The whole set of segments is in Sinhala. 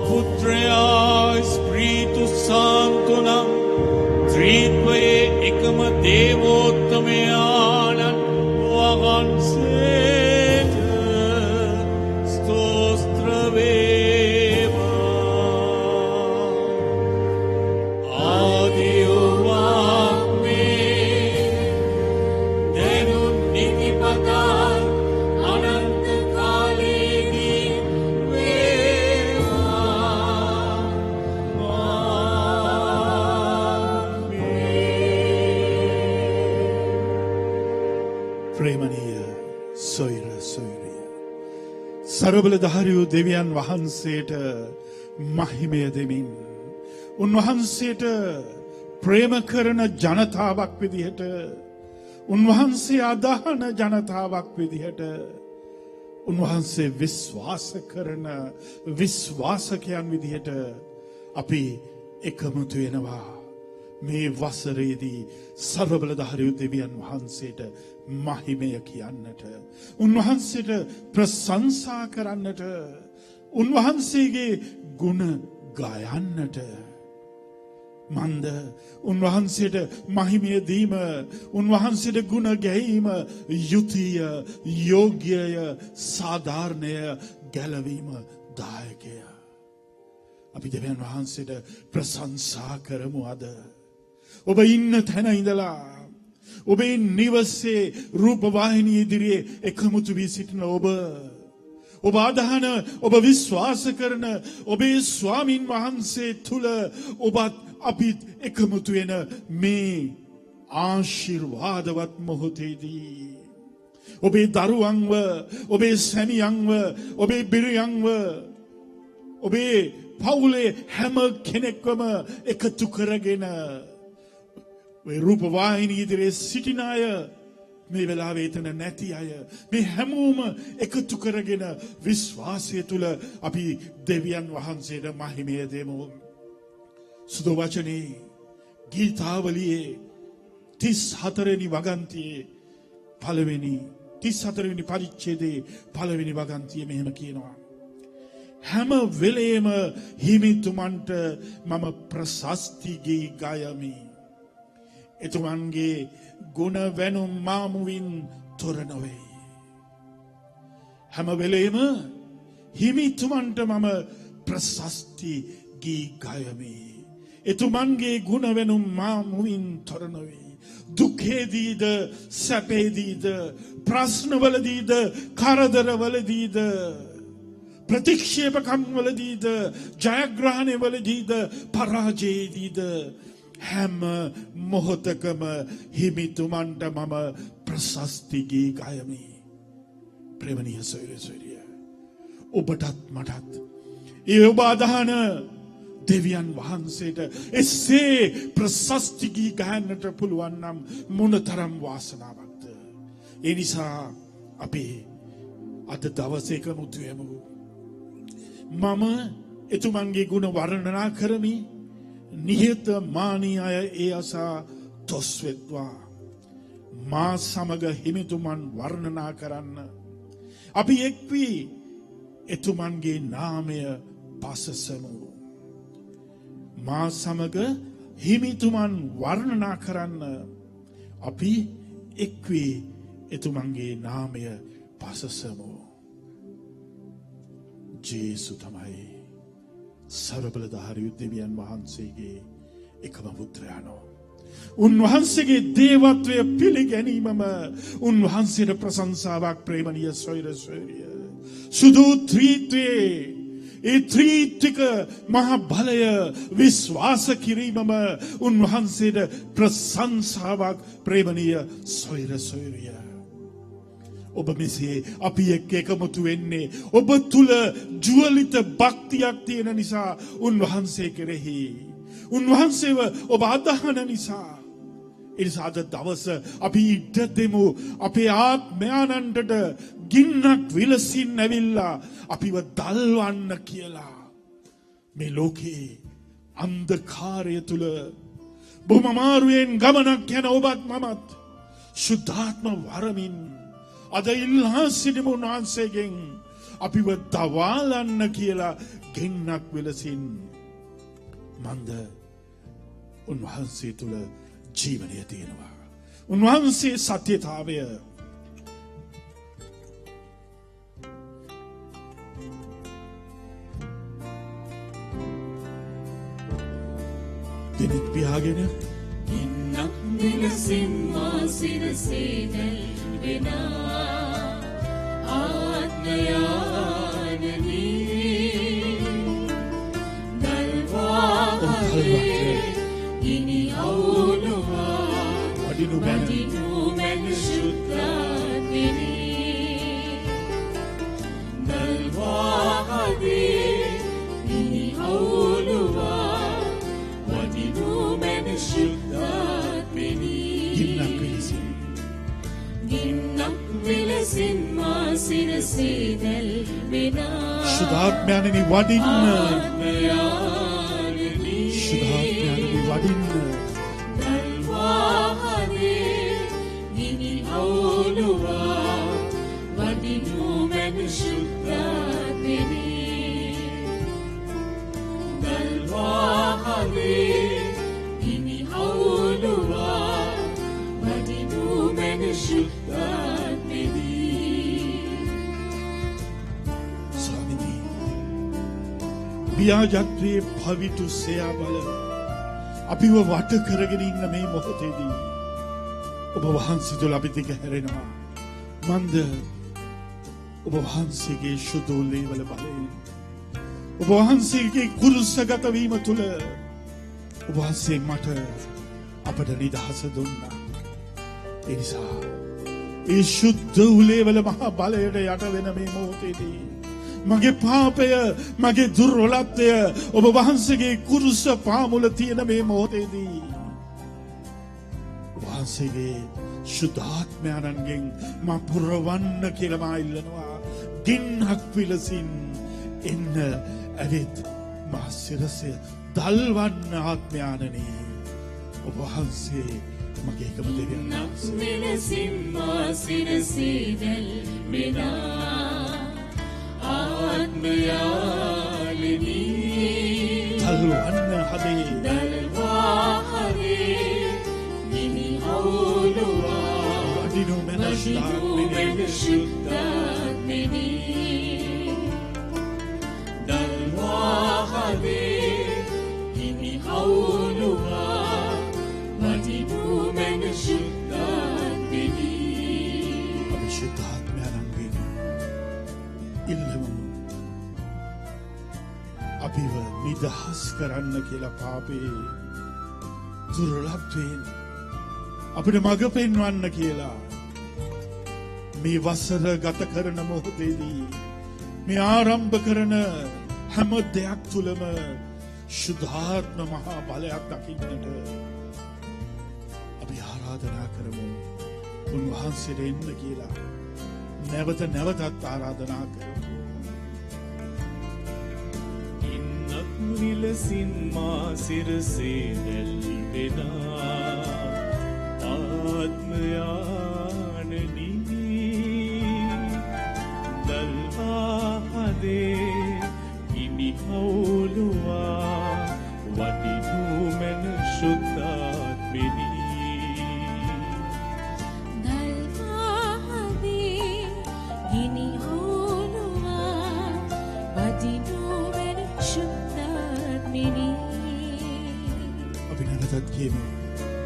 පුත්‍රයා ස්ප්‍රීතු සාන්තුනම් ත්‍රිත්වයේ එකම දේවෝත්තමයාණන් වහන්සේට ස්තෝත්‍ර වේවා. ආදියෝවාක්මේ දැනුත් නිතිපතා අනන්ත කාලයේදී වේවා. ප්‍රේමණීය සොයුර සොයුරිය, සර්වබලධාරී වූ දෙවියන් වහන්සේට මහිමය දෙමින් උන්වහන්සේට ප්‍රේම කරන ජනතාවක් විදිහට, උන්වහන්සේ අදහන ජනතාවක් විදිහට, උන්වහන්සේ විශ්වාස කරන විශ්වාසකයන් විදිහට අපි එකමුතු වෙනවා. මේ වසරේදී සර්වබලධාරී දෙවියන් වහන්සේට මහිමය කියන්නට, උන්වහන්සේට ප්‍රශංසා කරන්නට, උන්වහන්සේගේ ගුණ ගයන්නට, මන්ද උන්වහන්සේට මහිමය දීම, උන්වහන්සේට ගුණ ගැයීම යුතිය, යෝග්‍යය, සාධාරණය, ගැලවීම දායකය. අපි දෙවියන් වහන්සේට ප්‍රශංසා කරමු. අද ඔබ ඉන්න තැන ඉඳලා, ඔබේ නිවසේ රූපවාහිනිය ඉදිරියේ එකමුතු වී සිටින ඔබ අදහන, ඔබ විශ්වාස කරන ඔබේ ස්වාමින් වහන්සේ තුල ඔබත් අපිත් එකමුතු වෙන මේ ආශිර්වාදවත් මොහොතේදී ඔබේ දරුවන්ව, ඔබේ සැමියන්ව, ඔබේ බිරියන්ව, ඔබේ පවුලේ හැම කෙනෙක්වම එකතු කරගෙන ඔය රූපවාහිනිය ඉදිරියේ සිටින අය, මේ වෙලාවේ එතන නැති අය, මේ හැමෝම එකතු කරගෙන විශ්වාසය තුල අපි දෙවියන් වහන්සේට මහිමය දෙමු. සුදු වචනේ ගීතාවලියේ 34 වෙනි වගන්තියේ 34 වෙනි පරිච්ඡේදයේ 1 වෙනි වගන්තියේ මෙහෙම කියනවා: හැම වෙලේම හිමිතුමන්ට මම ප්‍රශස්ති ගී ගයමි. එතුමන්ගේ ගුණ වැනුම් මාමුවින් තොර නොවේ. හැම වෙලේම හිමිතුමන්ට මම ප්‍රශස්ති ගී ගයමි. එතුමන්ගේ ගුණ වැනුම් මාමුවින් තොර නොවේ. දුකේදීද, සැපේදීද, ප්‍රශ්නවලදීද, කරදරවලදීද, ප්‍රතික්ෂේපකම් වලදීද, ජයග්‍රහණය වලදීද, පරාජයේදීද, හැම මොහොතකම හිමිතුමන්ට මම ප්‍රශස්ති ගී ගයමි. ප්‍රේමණීය සොයුර සොයුරිය, ඔබටත් මටත් ඒ ඔබ අදහන දෙවියන් වහන්සේට එසේ ප්‍රශස්ති ගී ගයන්නට පුළුවන් නම් මොනතරම් වාසනාවක්ද. ඒ නිසා අපි අද දවසේ එකමුතු වෙමු. මම එතුමන්ගේ ගුණ වර්ණනා කරමි. නිහතමානී අය ඒ අසා තොස් වෙත්වා. මා සමග හිමිතුමන් වර්ණනා කරන්න. අපි එක් වී එතුමන්ගේ නාමය පසසමු. මා සමග හිමිතුමන් වර්ණනා කරන්න. අපි එක් වී එතුමන්ගේ නාමය පසසමු. ජේසු තමයි සර්වබලධාරී දෙවියන් වහන්සේගේ එකම පුත්‍රයාණෝ. උන්වහන්සේගේ දේවත්වය පිළිගැනීමම උන්වහන්සේට ප්‍රශංසාවක්. ප්‍රේමණීය සොයුර සොයුරිය, සුදු ත්‍රිත්වයේ ඒ ත්‍රිත්වික මහ බලය විශ්වාස කිරීමම උන්වහන්සේට ප්‍රශංසාවක්. ප්‍රේමණීය සොයුර සොයුරිය, ඔබ මෙසේ අපි එක්ක එකමුතු වෙන්නේ ඔබ තුල ජුවලිත භක්තියක් තියෙන නිසා, උන්වහන්සේ කෙරෙහි උන්වහන්සේව ඔබ අදහන නිසා. ඒ නිසා අද දවස අපි ඉඩ දෙමු අපේ ආත්මයන්ට ගින්නක් විලසින් ඇවිල්ලා අපිව දල්වන්න කියලා. මේ ලෝකේ අන්ධකාරය තුල බොහොම අමාරුවෙන් ගමනක් යන ඔබත් මමත් සුද්ධාත්ම වරමින් අද ඉල්ලා සිටිමු උන්වහන්සේගෙන්. අපිව දවාලන්න කියලා ගෙන්නක් විලසින් මන්ද උන්වහන්සේ තුල ජීවනය තියෙනවා. උන්වහන්සේ සත්‍යතාවය දෙනෙත් පියාගෙන ඉන්නක් විලසින් මා සිරසේ දැල්වෙන ආත්මයානනී දල්වාහේ ගිනි අවුලුවා වඩිනු මැන ශුද්ධාත්මිනී දල්වාහේ ගිනි අවුලුවා ගින්නක් විලසින් මා සිරසේ දැල්වෙන ශුද්ධාත්මයන්නි වඩින්න ශුද්ධාත්මයන්නි වඩින්න දල්වාහේ ගිනි අවුලුවා වඩිනු මැන ශුද්ධාත්මිනී දල්වාහේ ස්වාමිනී ව්‍යාජත්වයේ පවිතු සෙයා බල අපිව වට කරගෙන ඉන්න මේ මොහොතේදී ඔබ වහන්සේ තුළ අපි දිග හැරෙනවා. මන්ද ඔබ වහන්සේගේ ශුද්ධෝලේවල බලයෙන් ඔබ වහන්සේගේ කුරුසගත වීම තුළ ඔබ වහන්සේ මට අපට නිදහස දුන්නා. ඒ නිසා ඒ ශුද්ධ උලේවල මහා බලයට යට වෙන මේ මොහොතේදී මගේ පාපය මගේ දුර්වලත්වය ඔබ වහන්සේගේ කුරුස පාමුල තියෙන මේ මොහොතේදී වහන්සේගේ ශුද්ධාත්මයන්ගෙන් මා පුරවන්න කියලා මා ඉල්ලනවා. ගින්නක් විලසින් එන්න ඇවිත් මා සිරසේ දල්වන්න ආත්මයන්නි ඔබ වහන්සේ මගේ එකම දෙවියන් විලසින් මා සිරසේ දැල්වෙන ආත්මයානනි දල්වන්න හදේ දල්වාහේ ගිනි අවුලුවා වඩිනු මැන ශුද්ධාත්මිනී දල්වාහේ ගිනි අවුලුවා වඩිනු මැන ශුද්ධාත්මිනී අපි ශුද්ධාත්මයන්ගෙන් ඉල්ලමු අපිව නිදහස් කරන්න කියලා පාපේ දුර්ලභයෙන් අපිට මඟ පෙන්වන්න කියලා මේ වසර ගත කරන මොහොතේදී මේ ආරම්භ කරන හැම දෙයක් තුළම ශුද්ධාත්ම මහා බලයක් දකින්නට අපි ආරාධනා කරමු. උන්වහන්සේට එන්න කියලා නැවත නැවතත් ආරාධනා කරමු. ඉන්නක් විලසින් මා සිරසේ දැල්වෙන ආත්මයානනි දල්වාහේ ගිනි අවුලුවා වඩිනු මැන ශුද්ධාත්මිනී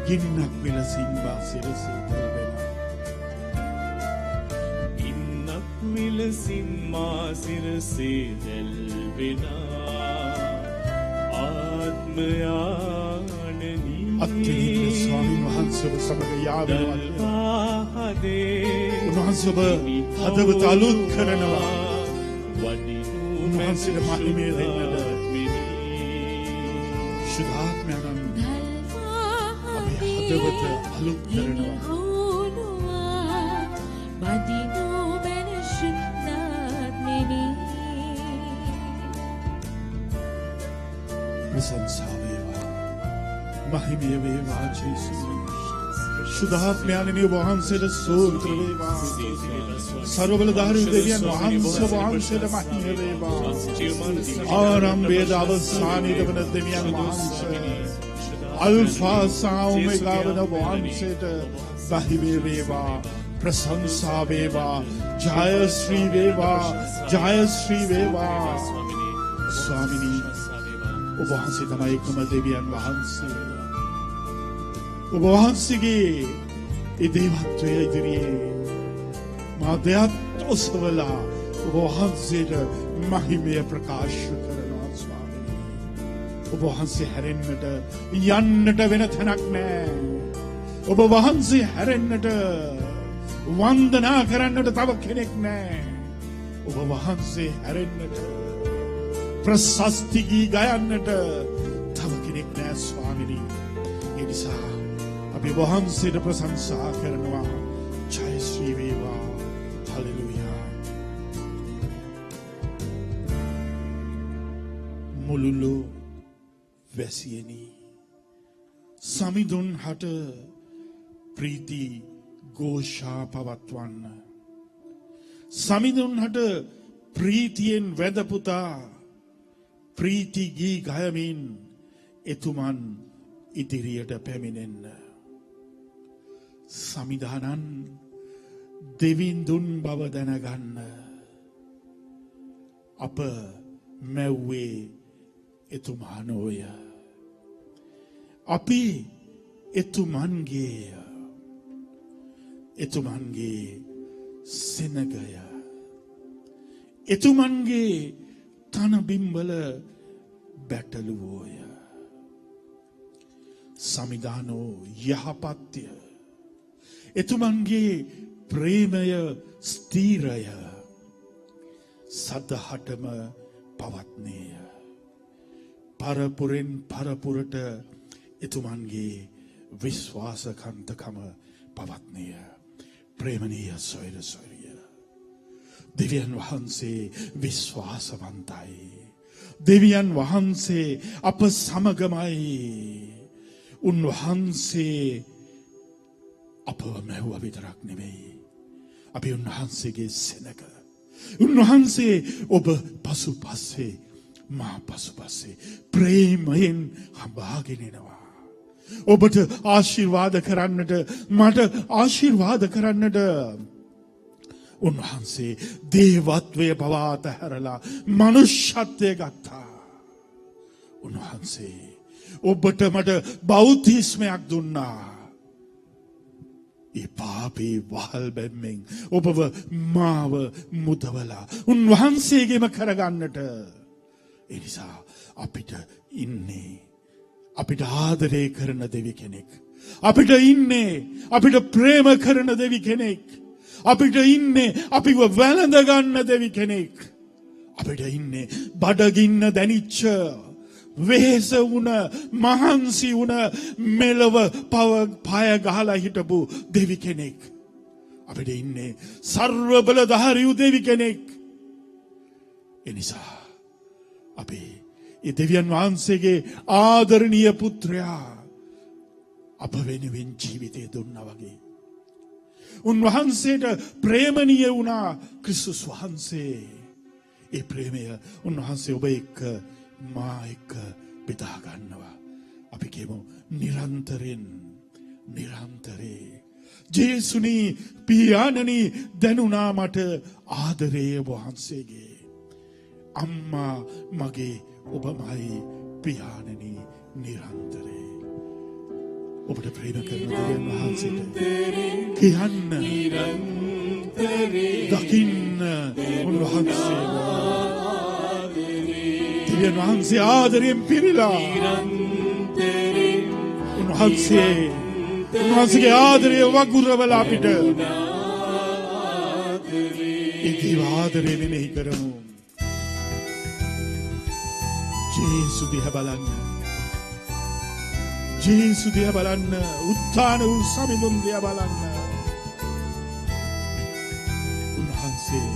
ගින්නක් විලසින් මා සිරසේ දැල්වෙන ඉන්නක් විලසින් මා සිරසේ දැල්වෙන ආත්මයානනි අත්තිනීය ස්වාමීන් වහන්සේ ඔබ සමග යාවෙනවා. උන්වහන්සේ ඔබ හදවත අලුත් කරනවා. උන්වහන්සේට මහිමය දෙන්නට ශුද්ධාත්මයන් හදවත අලුත් කරනවා. ප්‍රශංසා වේවා මහිමය වේවා ජේසුස් ශුද්ධාත්මයන්ගේ වහන්සේට ස්තෝත්‍ර වේවා. සර්වබලධාරී දෙවියන් වහන්සේට මහිම වේවා. ආරම්භයේදී අවසානයේදී වන දෙවියන් වහන්සේ අල්ෆා සහ ඔමෙගා වන වහන්සේට මහිම වේවා. ප්‍රශංසා වේවා. ජය ශ්‍රී වේවා. ජය ශ්‍රී වේවා. ස්වාමිනී ඔබ වහන්සේ තමයි එකම දෙවියන් වහන්සේ. ඔබ වහන්සේගේ ඒ දේවත්වය ඉදිරියේ මා දෙයත් ඔසවලා ඔබ වහන්සේට මහිමය ප්‍රකාශ කරනවා ස්වාමීනි. ඔබ වහන්සේ හැරෙන්නට යන්නට වෙන තැනක් නැහැ. ඔබ වහන්සේ හැරෙන්නට වන්දනා කරන්නට තව කෙනෙක් නැහැ. ඔබ වහන්සේ හැරෙන්නට ප්‍රශස්ති ගී ගයන්නට තව කෙනෙක් නැහැ ස්වාමීනි. ඒ නිසා අපි වහන්සේට ප්‍රශංසා කරනවා. ජය ශ්‍රී වේවා. හලෙලූයා. මුළුල්ලු වැසියනි සමිඳුන් හට ප්‍රීති ഘോഷා පවත්වන්න. සමිඳුන් හට ප්‍රීතියෙන් වැදපුතා ප්‍රීති ගී ගයමින් එතුමන් ඉදිරියට පැමිණෙන්න. සමිධානන් දෙවිඳුන් බව දැනගන්න. අප මැව්වේ එතුමා නොය. අපි එතුමන්ගේ සෙනගය. එතුමන්ගේ තනබිම්වල බැටළුවෝය. සමිධානෝ යහපත්ය. එතුමන්ගේ ප්‍රේමය ස්ථීරය. සදහටම පවත්නේය. පරපුරෙන් පරපුරට එතුමන්ගේ විශ්වාසකන්තකම පවත්නේය. ප්‍රේමනීය සොයර සොයරිය. දෙවියන් වහන්සේ විශ්වාසවන්තයි. දෙවියන් වහන්සේ අප සමගමයි. උන්වහන්සේ අපව මැව්ව විතරක් නෙවෙයි. අපි උන්වහන්සේගේ සෙනග. උන්වහන්සේ ඔබ පසුපස්සේ මා පසුපස්සේ ප්‍රේමයෙන් හඹාගෙන එනවා. ඔබට ආශිර්වාද කරන්නට මට ආශිර්වාද කරන්නට උන්වහන්සේ දේවත්වය පවා අතහැරලා මනුෂ්‍යත්වය ගත්තා. උන්වහන්සේ ඔබට මට බෞද්ධිස්මයක් දුන්නා. ඒ පාපී වහල් බැම්මෙන් ඔබව මාව මුදවලා උන්වහන්සේගේම කරගන්නට. ඒ නිසා අපිට ඉන්නේ අපිට ආදරය කරන දෙවි කෙනෙක්. අපිට ඉන්නේ අපිට ප්‍රේම කරන දෙවි කෙනෙක්. අපිට ඉන්නේ අපිව වැළඳ ගන්න දෙවි කෙනෙක්. අපිට ඉන්නේ බඩගින්න දැනිච්ච වෙහෙස වුණ මහන්සි වුණ මෙලව පය ගහලා හිටපු දෙවි කෙනෙක්. අපිට ඉන්නේ සර්ව බලධාරී දෙවි කෙනෙක්. එනිසා අපි ඒ දෙවියන් වහන්සේගේ ආදරණීය පුත්‍රයා අප වෙනුවෙන් ජීවිතය දුන්නා වගේ. උන්වහන්සේට ප්‍රේමණීය වුණා ක්‍රිස්තුස් වහන්සේ. ඒ ප්‍රේමය උන්වහන්සේ ඔබ එක්ක මා එක්ක බෙදා ගන්නවා. අපි කියමු නිරන්තරයෙන් නිරන්තරේ. ජේසුනි පියාණනි දැනුණා මට ආදරය වහන්සේගේ. අම්මා මගේ ඔබමයි පියාණනි නිරන්තරේ. ඔබට ප්‍රේම කරන දෙවියන් වහන්සේට කියන්න දකින්න උන්වහන්සේ දෙවියන් වහන්සේ ආදරයෙන් පිරීලා උන්වහන්සේගේ ආදරය වගුරවලා අපිට ඒ ආදරය මෙනෙහි කරමු. ජේසු දිහා බලන්න. ජේසු දිහා බලන්න. උත්ථාන වූ සමිඳුන් දිහා බලන්න. උන්වහන්සේ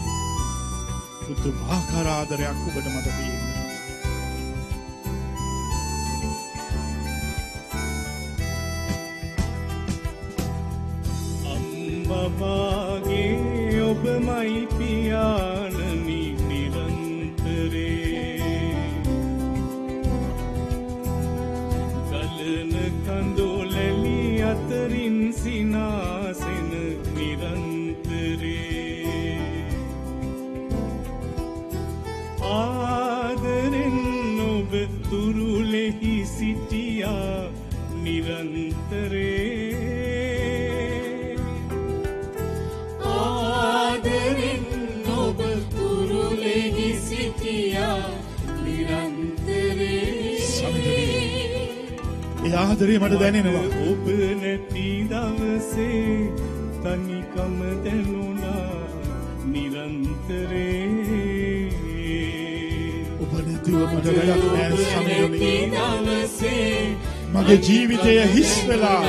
පුදුමාකාර ආදරයක් ඔබට මට තියෙනවා. බබාගේ ඔබමයි පියාණනි නිරන්තරේ ගලන කඳුලැලි අතරින් සිනාසෙන නිරන්තරේ ආදරෙන් ඔබ තුරුලෙහි සිටියා නිරන්තරේ ආදරෙන් ඔබ තුරුලෙහි සිටියා නිරන්තරේ ඒ ආදරේ මට දැනෙනවා ඔබ නැති දවසේ තනිකම දැනුණා නිරන්තරේ ඔබ නැතිව මට වැඩක් නෑ සමයනේ දවසේ මගේ ජීවිතය හිස් වෙලා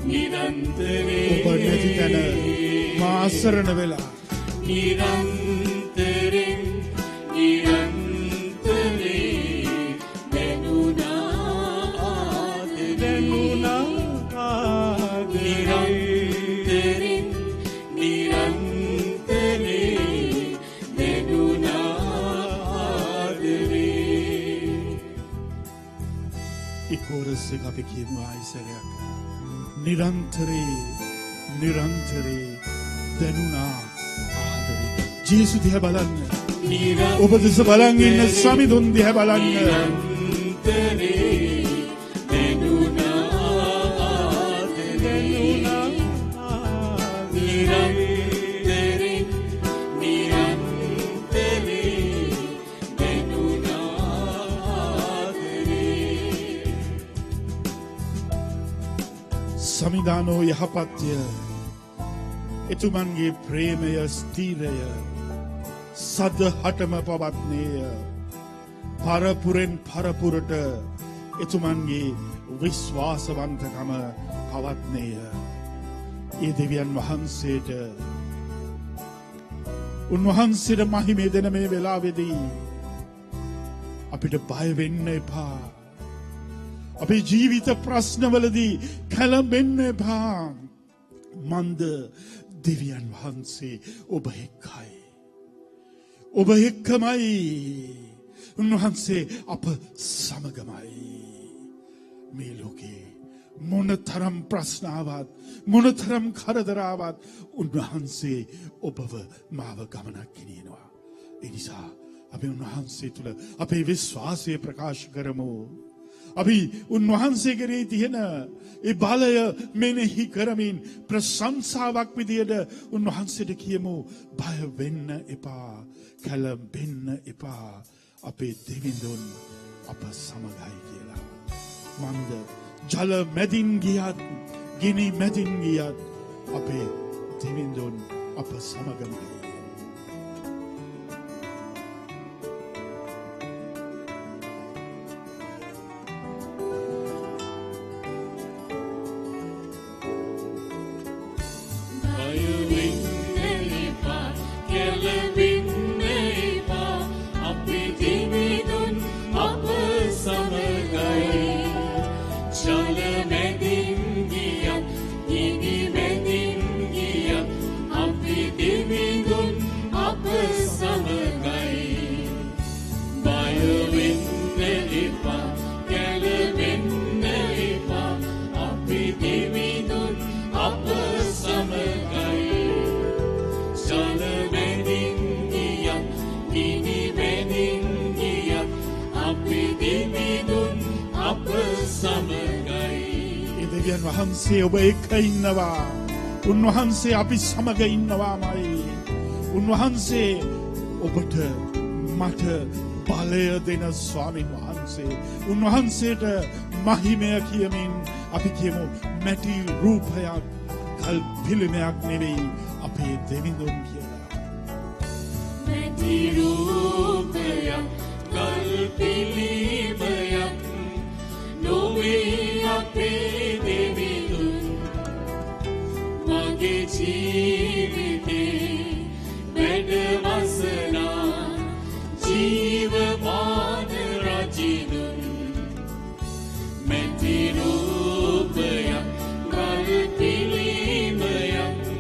නිරන්තරේ ඔබ නැති තැන මා අසරණ වෙලා නිරන්තරෙන් නිරන්තරේ දැනුණා ආදරේ නිරන්තරෙන් නිරන්තරේ දැනුණා ආදරේ ඒ කෝරස් එක අපි කියමු ආයිසරයක් නිරන්තරේ නිරන්තරේ දැනුණා ආදරේ ජේසු දිහා බලන්න ඔබ දෙස බලන් ඉන්න සමිඳුන් දිහා බලන්න නිරන්තරේ දැනුණා ආදරේ නිරන්තරෙන් නිරන්තරේ දැනුණා ආදරේ සමිදානෝ යහපත්ය එතුමන්ගේ ප්‍රේමය ස්ථීරය සදහටම පවත්නේය පරපුරෙන් පරපුරට එතුමන්ගේ විශ්වාසවන්තකම පවත්නේය ඒ දෙවියන් වහන්සේට උන්වහන්සේට මහිමේ දෙන මේ වෙලාවේදී අපිට බය වෙන්න එපා අපේ ජීවිත ප්‍රශ්නවලදී කලබෙන්න එපා මන්ද දෙවියන් වහන්සේ ඔබ එක්කයි ඔබ එක්කමයි උන්වහන්සේ අප සමගමයි මේ ලෝකේ මොනතරම් ප්‍රශ්නාවත් මොනතරම් කරදරාවත් උන්වහන්සේ ඔබව මාව ගමනක් ගෙනියනවා ඒ නිසා අපි උන්වහන්සේ තුල අපේ විශ්වාසය ප්‍රකාශ කරමු අපි උන්වහන්සේ කෙරෙහි තියෙන ඒ බලය මෙනෙහි කරමින් ප්‍රශංසාවක් විදියට උන්වහන්සේට කියමු බය වෙන්න එපා කලබෙන්න එපා අපේ දෙවිඳුන් අප සමගයි කියලා මන්ද ජල මැදින් ගියත් ගිනි මැදින් ගියත් අපේ දෙවිඳුන් අප සමගමයි වහන්සේ ඔබ එක්ක ඉන්නවා උන්වහන්සේ අපි සමග ඉන්නවාමයි උන්වහන්සේ ඔබට මට බලය දෙන ස්වාමීන් වහන්සේ උන්වහන්සේට මහිමය කියමින් අපි කියමු මැටි රූපයක් කල් පිළිමයක් නෙවෙයි අපේ දෙවිඳුන් කියලා මැටි රූපයක් කල් පිළිමයක් නොවේ අපේ දෙවිඳුන් මගේ ජීවිතේ වැඩවසනා ජීවමාන රජිනුන් මැටි රූපයක් කල් පිළිමයක්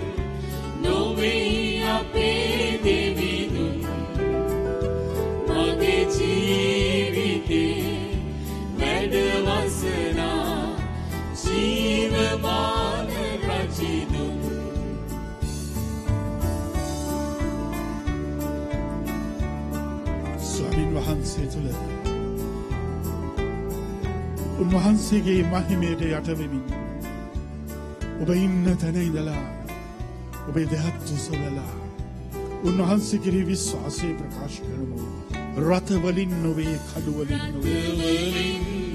උන්වහන්සේගේ මහිමයට යට වෙමින් ඔබ ඉන්න තැන ඉඳලා ඔබේ දෙහත් උසවලා උන්වහන්සේ කෙරෙහි විශ්වාසය ප්‍රකාශ කරමු. රථ වලින් නොවේ, කඩු වලින්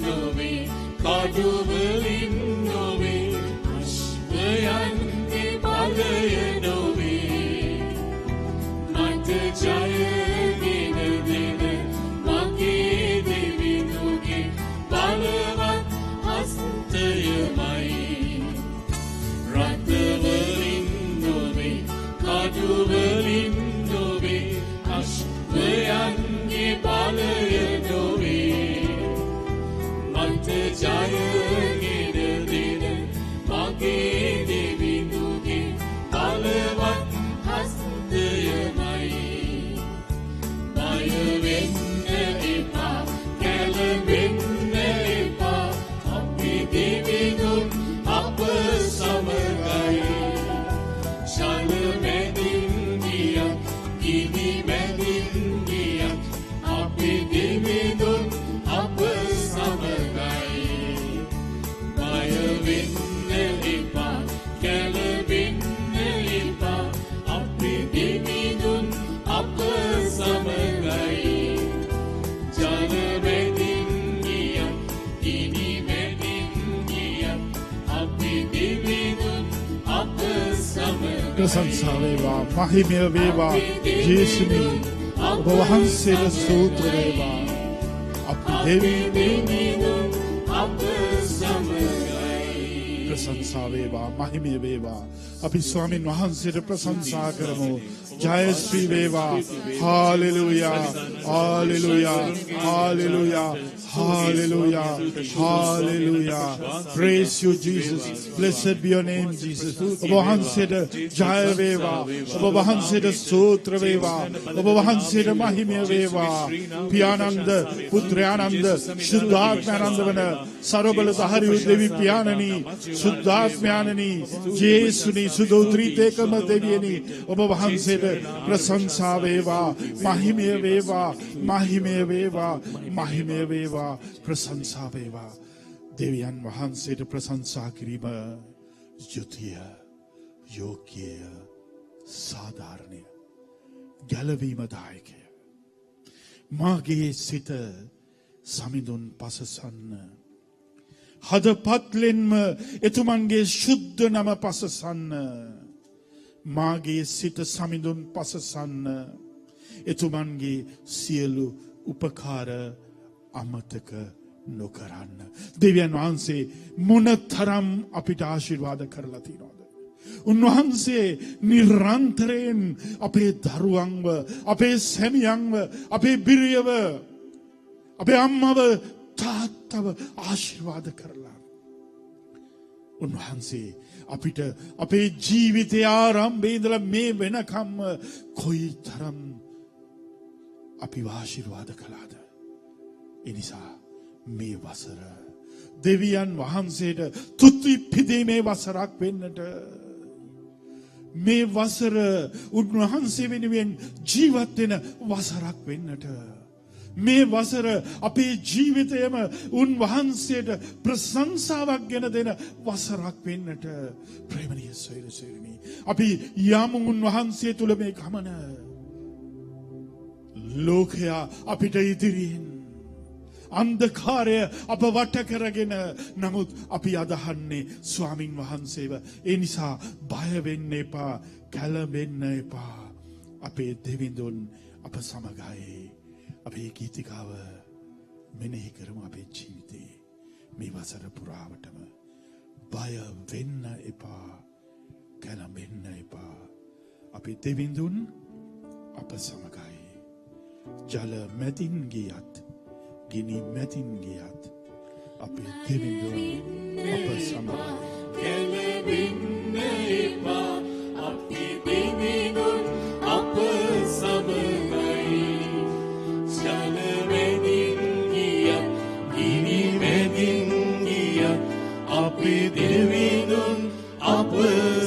නොවේ, කඩු වලින් නොවේ, අශ්වයන්ගේ බලය නොවේ, මට ජයගෙන දෙන මගේ දෙවිඳුගේ බලවත් හස්තයමයි. රථ වලින් නොවේ, කඩු වලින් නොවේ, අශ්වයන්ගේ බලය නොවේ, මට ජයගෙන දෙන මගේ දෙවිඳුගේ බලවත් හස්තයමයි. බය වෙන්න එපා, කැළඹෙන්න එපා, අපි දෙවිඳුන් අප සමගයි. ශල මැදින් ගියත්, ගිනි මැදින් ගියත්, අපි දෙවිඳුන් අප සමගයි. බය වෙන්න එපා, කැළඹෙන්න එපා, අපි දෙවිඳුන් අප සමගයි. ජල මැදින් ගියත්, ගිනි මැදින් ගියත්, අපි දෙවිඳුන් අප සමගයි. ප්‍රශංසා වේවා, මහිමය වේවා යේසුනි. ඔබ වහන්සේට ස්තෝත්‍ර වේවා. අපි දෙවිඳුන් අප සමගයි. ප්‍රශංසා වේවා, මහිමය වේවා. අපි ස්වාමින් වහන්සේට ප්‍රශංසා කරමු. ජය ශ්‍රී වේවා. Hallelujah, hallelujah, hallelujah, hallelujah, hallelujah. Praise you, Jesus. Blessed be your name, Jesus. ඔබ වහන්සේට ජය වේවා. ඔබ වහන්සේට ස්තෝත්‍ර වේවා. ඔබ වහන්සේට මහිමය වේවා. පියානන්ද, පුත්‍රයානන්ද, සුද්ධාත්මයානන්ද වන සර්වබලධාරී දෙවි පියාණනි, සුද්ධාත්මයාණනි, ජේසුනි, සුදෝත්‍රීතේකම දෙවියනි, ඔබ වහන්සේට ප්‍රශංසා වේවා. මහිමය වේවා. මහිමය වේවා. මහිමය වේවා. ප්‍රශංසා වේවා. දෙවියන් වහන්සේට ප්‍රශංසා කිරීම යුතුය, යෝග්‍යය, සාධාරණය, ගැලවීමදායකය. මාගේ සිත සමිඳුන් පසසන්න. හදපත්ලෙන්ම එතුමන්ගේ ශුද්ධ නම පසසන්න. මාගේ සිත සමිඳුන් පසසන්න. එතුමන්ගේ සියලු උපකාර අමතක නොකරන්න. දෙවියන් වහන්සේ මොනතරම් අපිට ආශිර්වාද කරලා තියෙනවද? උන්වහන්සේ නිරන්තරයෙන් අපේ දරුවන්ව, අපේ සැමියන්ව, අපේ බිරියව, අපේ අම්මව, තාත්තව ආශිර්වාද කරලා. උන්වහන්සේ අපිට අපේ ජීවිතය ආරම්භයේ ඉඳලා මේ වෙනකම්ම කොයිතරම් අපි ආශිර්වාද කළාද? එනිසා මේ වසර දෙවියන් වහන්සේට තුති පිදීමේ වසරක් වෙන්නට, මේ වසර උන්වහන්සේ වෙනුවෙන් ජීවත් වෙන වසරක් වෙන්නට, මේ වසර අපේ ජීවිතයම උන්වහන්සේට ප්‍රශංසාවක් ගෙන දෙන වසරක් වෙන්නට. ප්‍රේමණීය සොයුරනි, අපි යමු උන්වහන්සේ තුල මේ ගමන. ලෝකයා අපිට ඉදිරියෙන් අන්ධකාරය අප වට කරගෙන, නමුත් අපි අදහන්නේ ස්වාමින් වහන්සේව. ඒ නිසා බය වෙන්න එපා, කැළඹෙන්න එපා. අපේ දෙවිඳුන් අප සමගයි. අපේ ගීතිකාව මෙනෙහි කරමු අපේ ජීවිතේ මේ වසර පුරාවටම. බය වෙන්න එපා, කැළඹෙන්න එපා. අපේ දෙවිඳුන් අප සමගයි. ජල මැදින් ගියත්, ගිනි මැදින් ගියත්, අපේ දෙවිඳුන් අප සමගයි. කැළඹෙන්න එපා, අපි දෙවිඳුන් අප සමගයි. ජල මැදින් ගියත්, ගිනි මැදින් ගියත්, අපි දෙවිඳුන් අප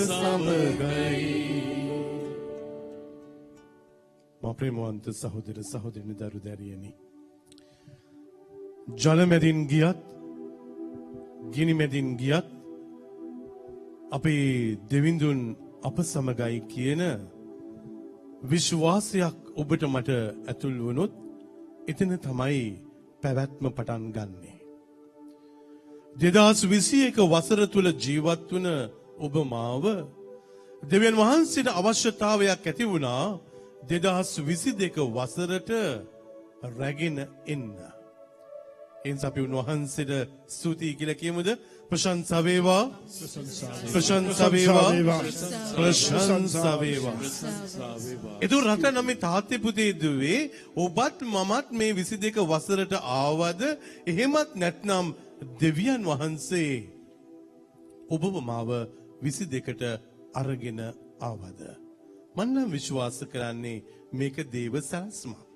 සමගයි. මා ප්‍රේමවන්ත සහෝදර සහෝදරියනි, දරු දැරියනි, ජල මැදින් ගියත්, ගිනි මැදින් ගියත් අපේ දෙවිඳුන් අප සමගයි කියන විශ්වාසයක් ඔබට මට ඇතුල් වුණොත් එතන තමයි පැවැත්ම පටන් ගන්නෙ. 2021 වසර තුල ජීවත් වුණ ඔබ මාව දෙවියන් වහන්සේට අවශ්‍යතාවයක් ඇති වුණා 2022 වසරට රැගෙන එන්න. එන්ස අපි උන්වහන්සේට ස්තුතියි කියලා කියමුද? ප්‍රශංසා වේවා, ප්‍රශංසා වේවා, ප්‍රශංසා වේවා. ඒ රට නම් තාත්තේ පුතේ දුවේ ඔබත් මමත් මේ 22 වසරට ආවද? එහෙමත් නැත්නම් දෙවියන් වහන්සේ ඔබව මාව 22ට අරගෙන ආවද? මම නම් විශ්වාස කරන්නේ මේක දේව සැලැස්මක්.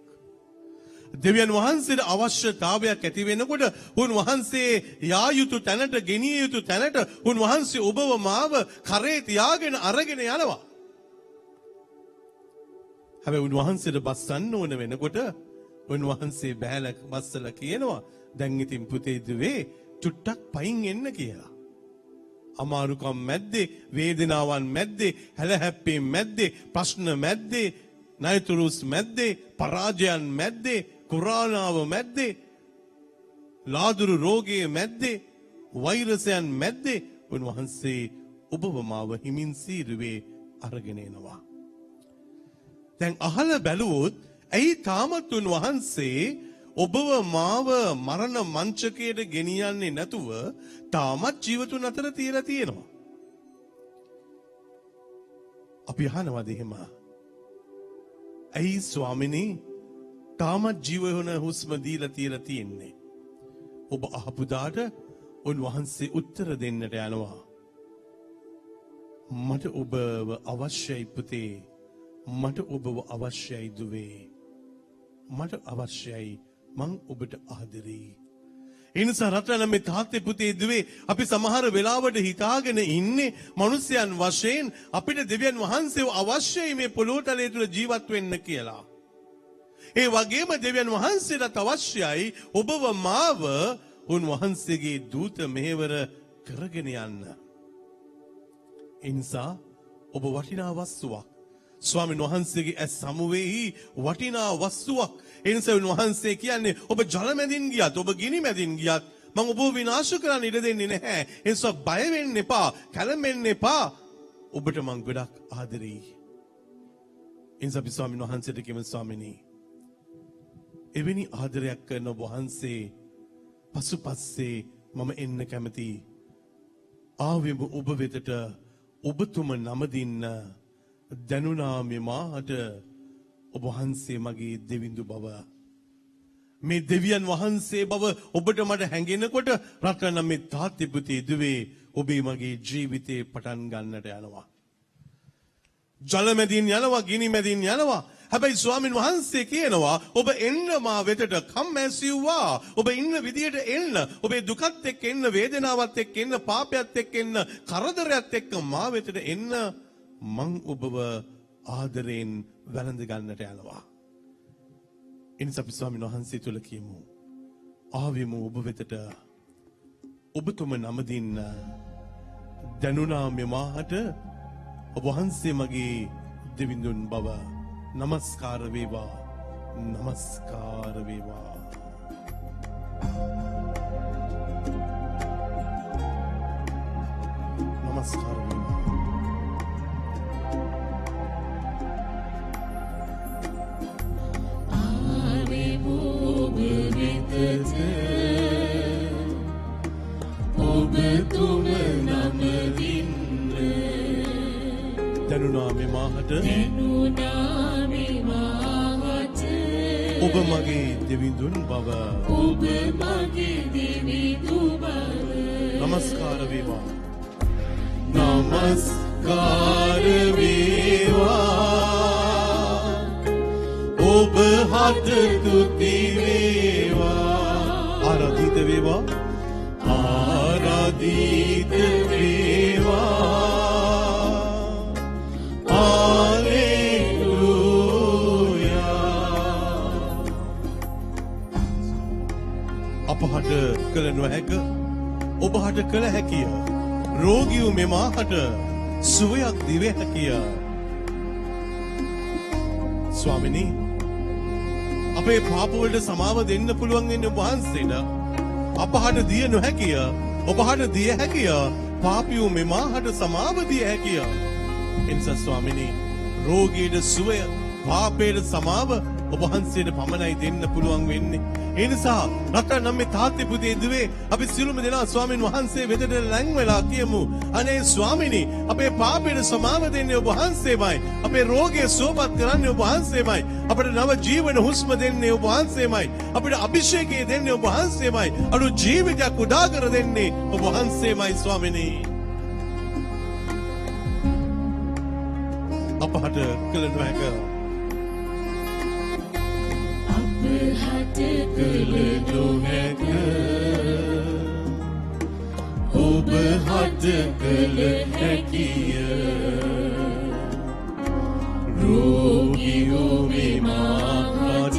දෙවියන් වහන්සේට අවශ්‍යතාවයක් ඇති වෙනකොට උන්වහන්සේ යා යුතු තැනට ගෙනිය යුතු තැනට උන්වහන්සේ ඔබව මාව කරේ තියාගෙන අරගෙන යනවා. හැබැයි උන්වහන්සේට බස්සන්න ඕන වෙනකොට උන්වහන්සේ බෑලක් බස්සලා කියනවා දැන් ඉතින් පුතේ දුවේ චුට්ටක් පයින් එන්න කියලා. අමාරුකම් මැද්දේ, වේදනාවන් මැද්දේ, හැලහැප්පේ මැද්දේ, ප්‍රශ්න මැද්දේ, නයතුරුස් මැද්දේ, පරාජයන් මැද්දේ, කුරානාව මැද්දේ, ලාදුරු රෝගයේ මැද්දේ, වෛරසයන් මැද්දේ උන්වහන්සේ ඔබව මාව හිමින් සීරුවේ අරගෙන එනවා. දැන් අහලා බැලුවොත් ඇයි තාමත් උන්වහන්සේ ඔබව මාව මරණ මංචකයට ගෙනියන්නේ නැතුව තාමත් ජීවතුන් අතර තියලා තියෙනවා? අපි අහනවාද එහෙම? ඇයි ස්වාමිනේ තාමත් ජීව වෙන හුස්ම දීලා තියලා තියෙන්නේ? ඔබ අහපු දාට උන්වහන්සේ උත්තර දෙන්නට යනවා. මට ඔබව අවශ්‍යයි පුතේ, මට ඔබව අවශ්‍යයි දුවේ, මට අවශ්‍යයි, මං ඔබට ආදරෙයි. ඒ නිසා රටන මේ තාත්තේ පුතේ දුවේ අපි සමහර වෙලාවට හිතාගෙන ඉන්නේ මිනිස්යන් වශයෙන් අපිට දෙවියන් වහන්සේව අවශ්‍යයි මේ පොළොව තලයේ තුල ජීවත් වෙන්න කියලා. ඒ වගේම දෙවියන් වහන්සේට අවශ්‍යයි ඔබව මාව උන්වහන්සේගේ දූත මෙහෙවර කරගෙන යන්න. ඒ නිසා ඔබ වටිනා වස්තුවක්. ස්වාමීන් වහන්සේගේ ඇස් සමුවේහි වටිනා වස්තුවක්. ඒ නිසා උන්වහන්සේ කියන්නේ ඔබ ජල මැදින් ගියත්, ඔබ ගිනි මැදින් ගියත් මම ඔබව විනාශ කරන්න ඉඩ දෙන්නේ නැහැ. ඒ නිසා බය වෙන්න එපා, කලඹෙන්න එපා. ඔබට මං ගොඩක් ආදරෙයි. ඒ නිසා අපි ස්වාමීන් වහන්සේට කියමු ස්වාමිනේ එවැනි ආදරයක් කරන වහන්සේ පසුපස්සේ මම එන්න කැමතියි. ආවෙමු ඔබ වෙතට, ඔබතුම නමදින්න දැනුණා මේ මාට ඔබ වහන්සේ මගේ දෙවිඳු බව. මේ දෙවියන් වහන්සේ බව ඔබට මට හැඟෙනකොට රටන මේ තාත්තේ පුතේ දුවේ ඔබේ මගේ ජීවිතේ පටන් ගන්නට යනවා. ජල මැදින් යනවා, ගිනි මැදින් යනවා. හැබැයි ස්වාමින් වහන්සේ කියනවා ඔබ එන්න මා වෙතට, come as you are. ඔබ ඉන්න විදියට එන්න. ඔබේ දුකත් එක්ක එන්න, වේදනාවත් එක්ක එන්න, පාපයත් එක්ක එන්න, කරදරයත් එක්ක මා වෙතට එන්න. මං ඔබව ආදරෙන් වැළඳ ගන්නට යනවා. එනිසා අපි ස්වාමීන් වහන්සේ තුල කියමු ආවෙමු ඔබ වෙතට, ඔබතුම නමදින්න දැනුණා මෙ මාහට ඔබ වහන්සේ මගේ දෙවිඳුන් බව. නමස්කාර වේවා, නමස්කාර වේවා. නමස්කාර වේවා. ඔබතුම නමදින්න දැනුණා මෙ මාහට ඔබ මගේ දෙවිඳුන් බව. ඔබ මගේ දෙවිඳු බව. නමස්කාර වේවා, නමස්කාර වේවා. ඔබ හට තුති වේවා. ආරාධිත වේවා, ආරාධිත වේවා. අපහට කළ නොහැක ඔබට කළ හැකිය. රෝගී වූ මෙමාහට සුවයක් දිව හැකිය. ස්වාමිනී අපේ පාප වලට සමාව දෙන්න පුළුවන් වෙන්නේ ඔබ වහන්සේට. අපහට දිය නොහැකිය. ඔබට දිය හැකිය. පාපියෝ මෙමාහට සමාව දිය හැකිය. එනිසා ස්වාමිනී රෝගීට සුවය පාපයට සමාව ඔබ වහන්සේට පමණයි දෙන්න පුළුවන් වෙන්නේ. ඒ නිසා රටනම් මේ තාත්තේ පුතේ දුවේ අපි සියලුම දෙනා ස්වාමින් වහන්සේ වෙතට ලැන් වෙලා කියමු. අනේ ස්වාමිනී අපේ පාපයට සමාව දෙන්නේ ඔබ වහන්සේමයි. අපේ රෝගය සුවපත් කරන්නේ ඔබ වහන්සේමයි. අපිට නව ජීවන හුස්ම දෙන්නේ ඔබ වහන්සේමයි. අපිට අභිෂේකය දෙන්නේ ඔබ වහන්සේමයි. අලු ජීවිතයක් උදා කර දෙන්නේ ඔබ වහන්සේමයි ස්වාමිනී. අපහට කළ නොහැක. අපහට කළ නොහැක. ඔබහට කළ හැකිය. රෝගියෝ මෙමාහට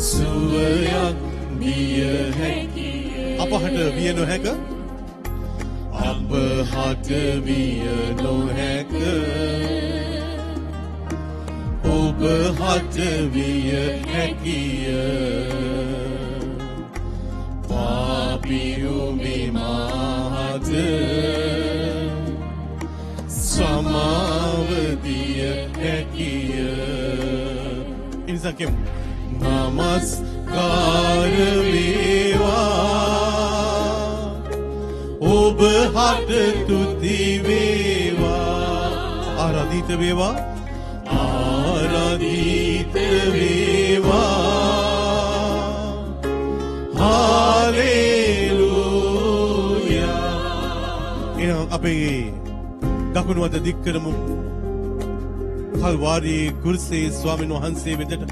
සුවයක් දිය හැකිය. අපහට විය නොහැක. අපහට විය නොහැක. ඔබහට විය හැකිය. පාපියෝ මෙමාහට සමාව දිය හැකිය. ඉනිසා කියමු. නමස්කාර වේවා ඔබහට තුති වේවා. ආරාධිත වේවා. ආරාධිත වේවා. හාලෙලූයා. එහෙනම් අපේ දකුණු අත දික් කරමු. කල්වාරියේ කුරුසේ ස්වාමීන් වහන්සේ වෙතට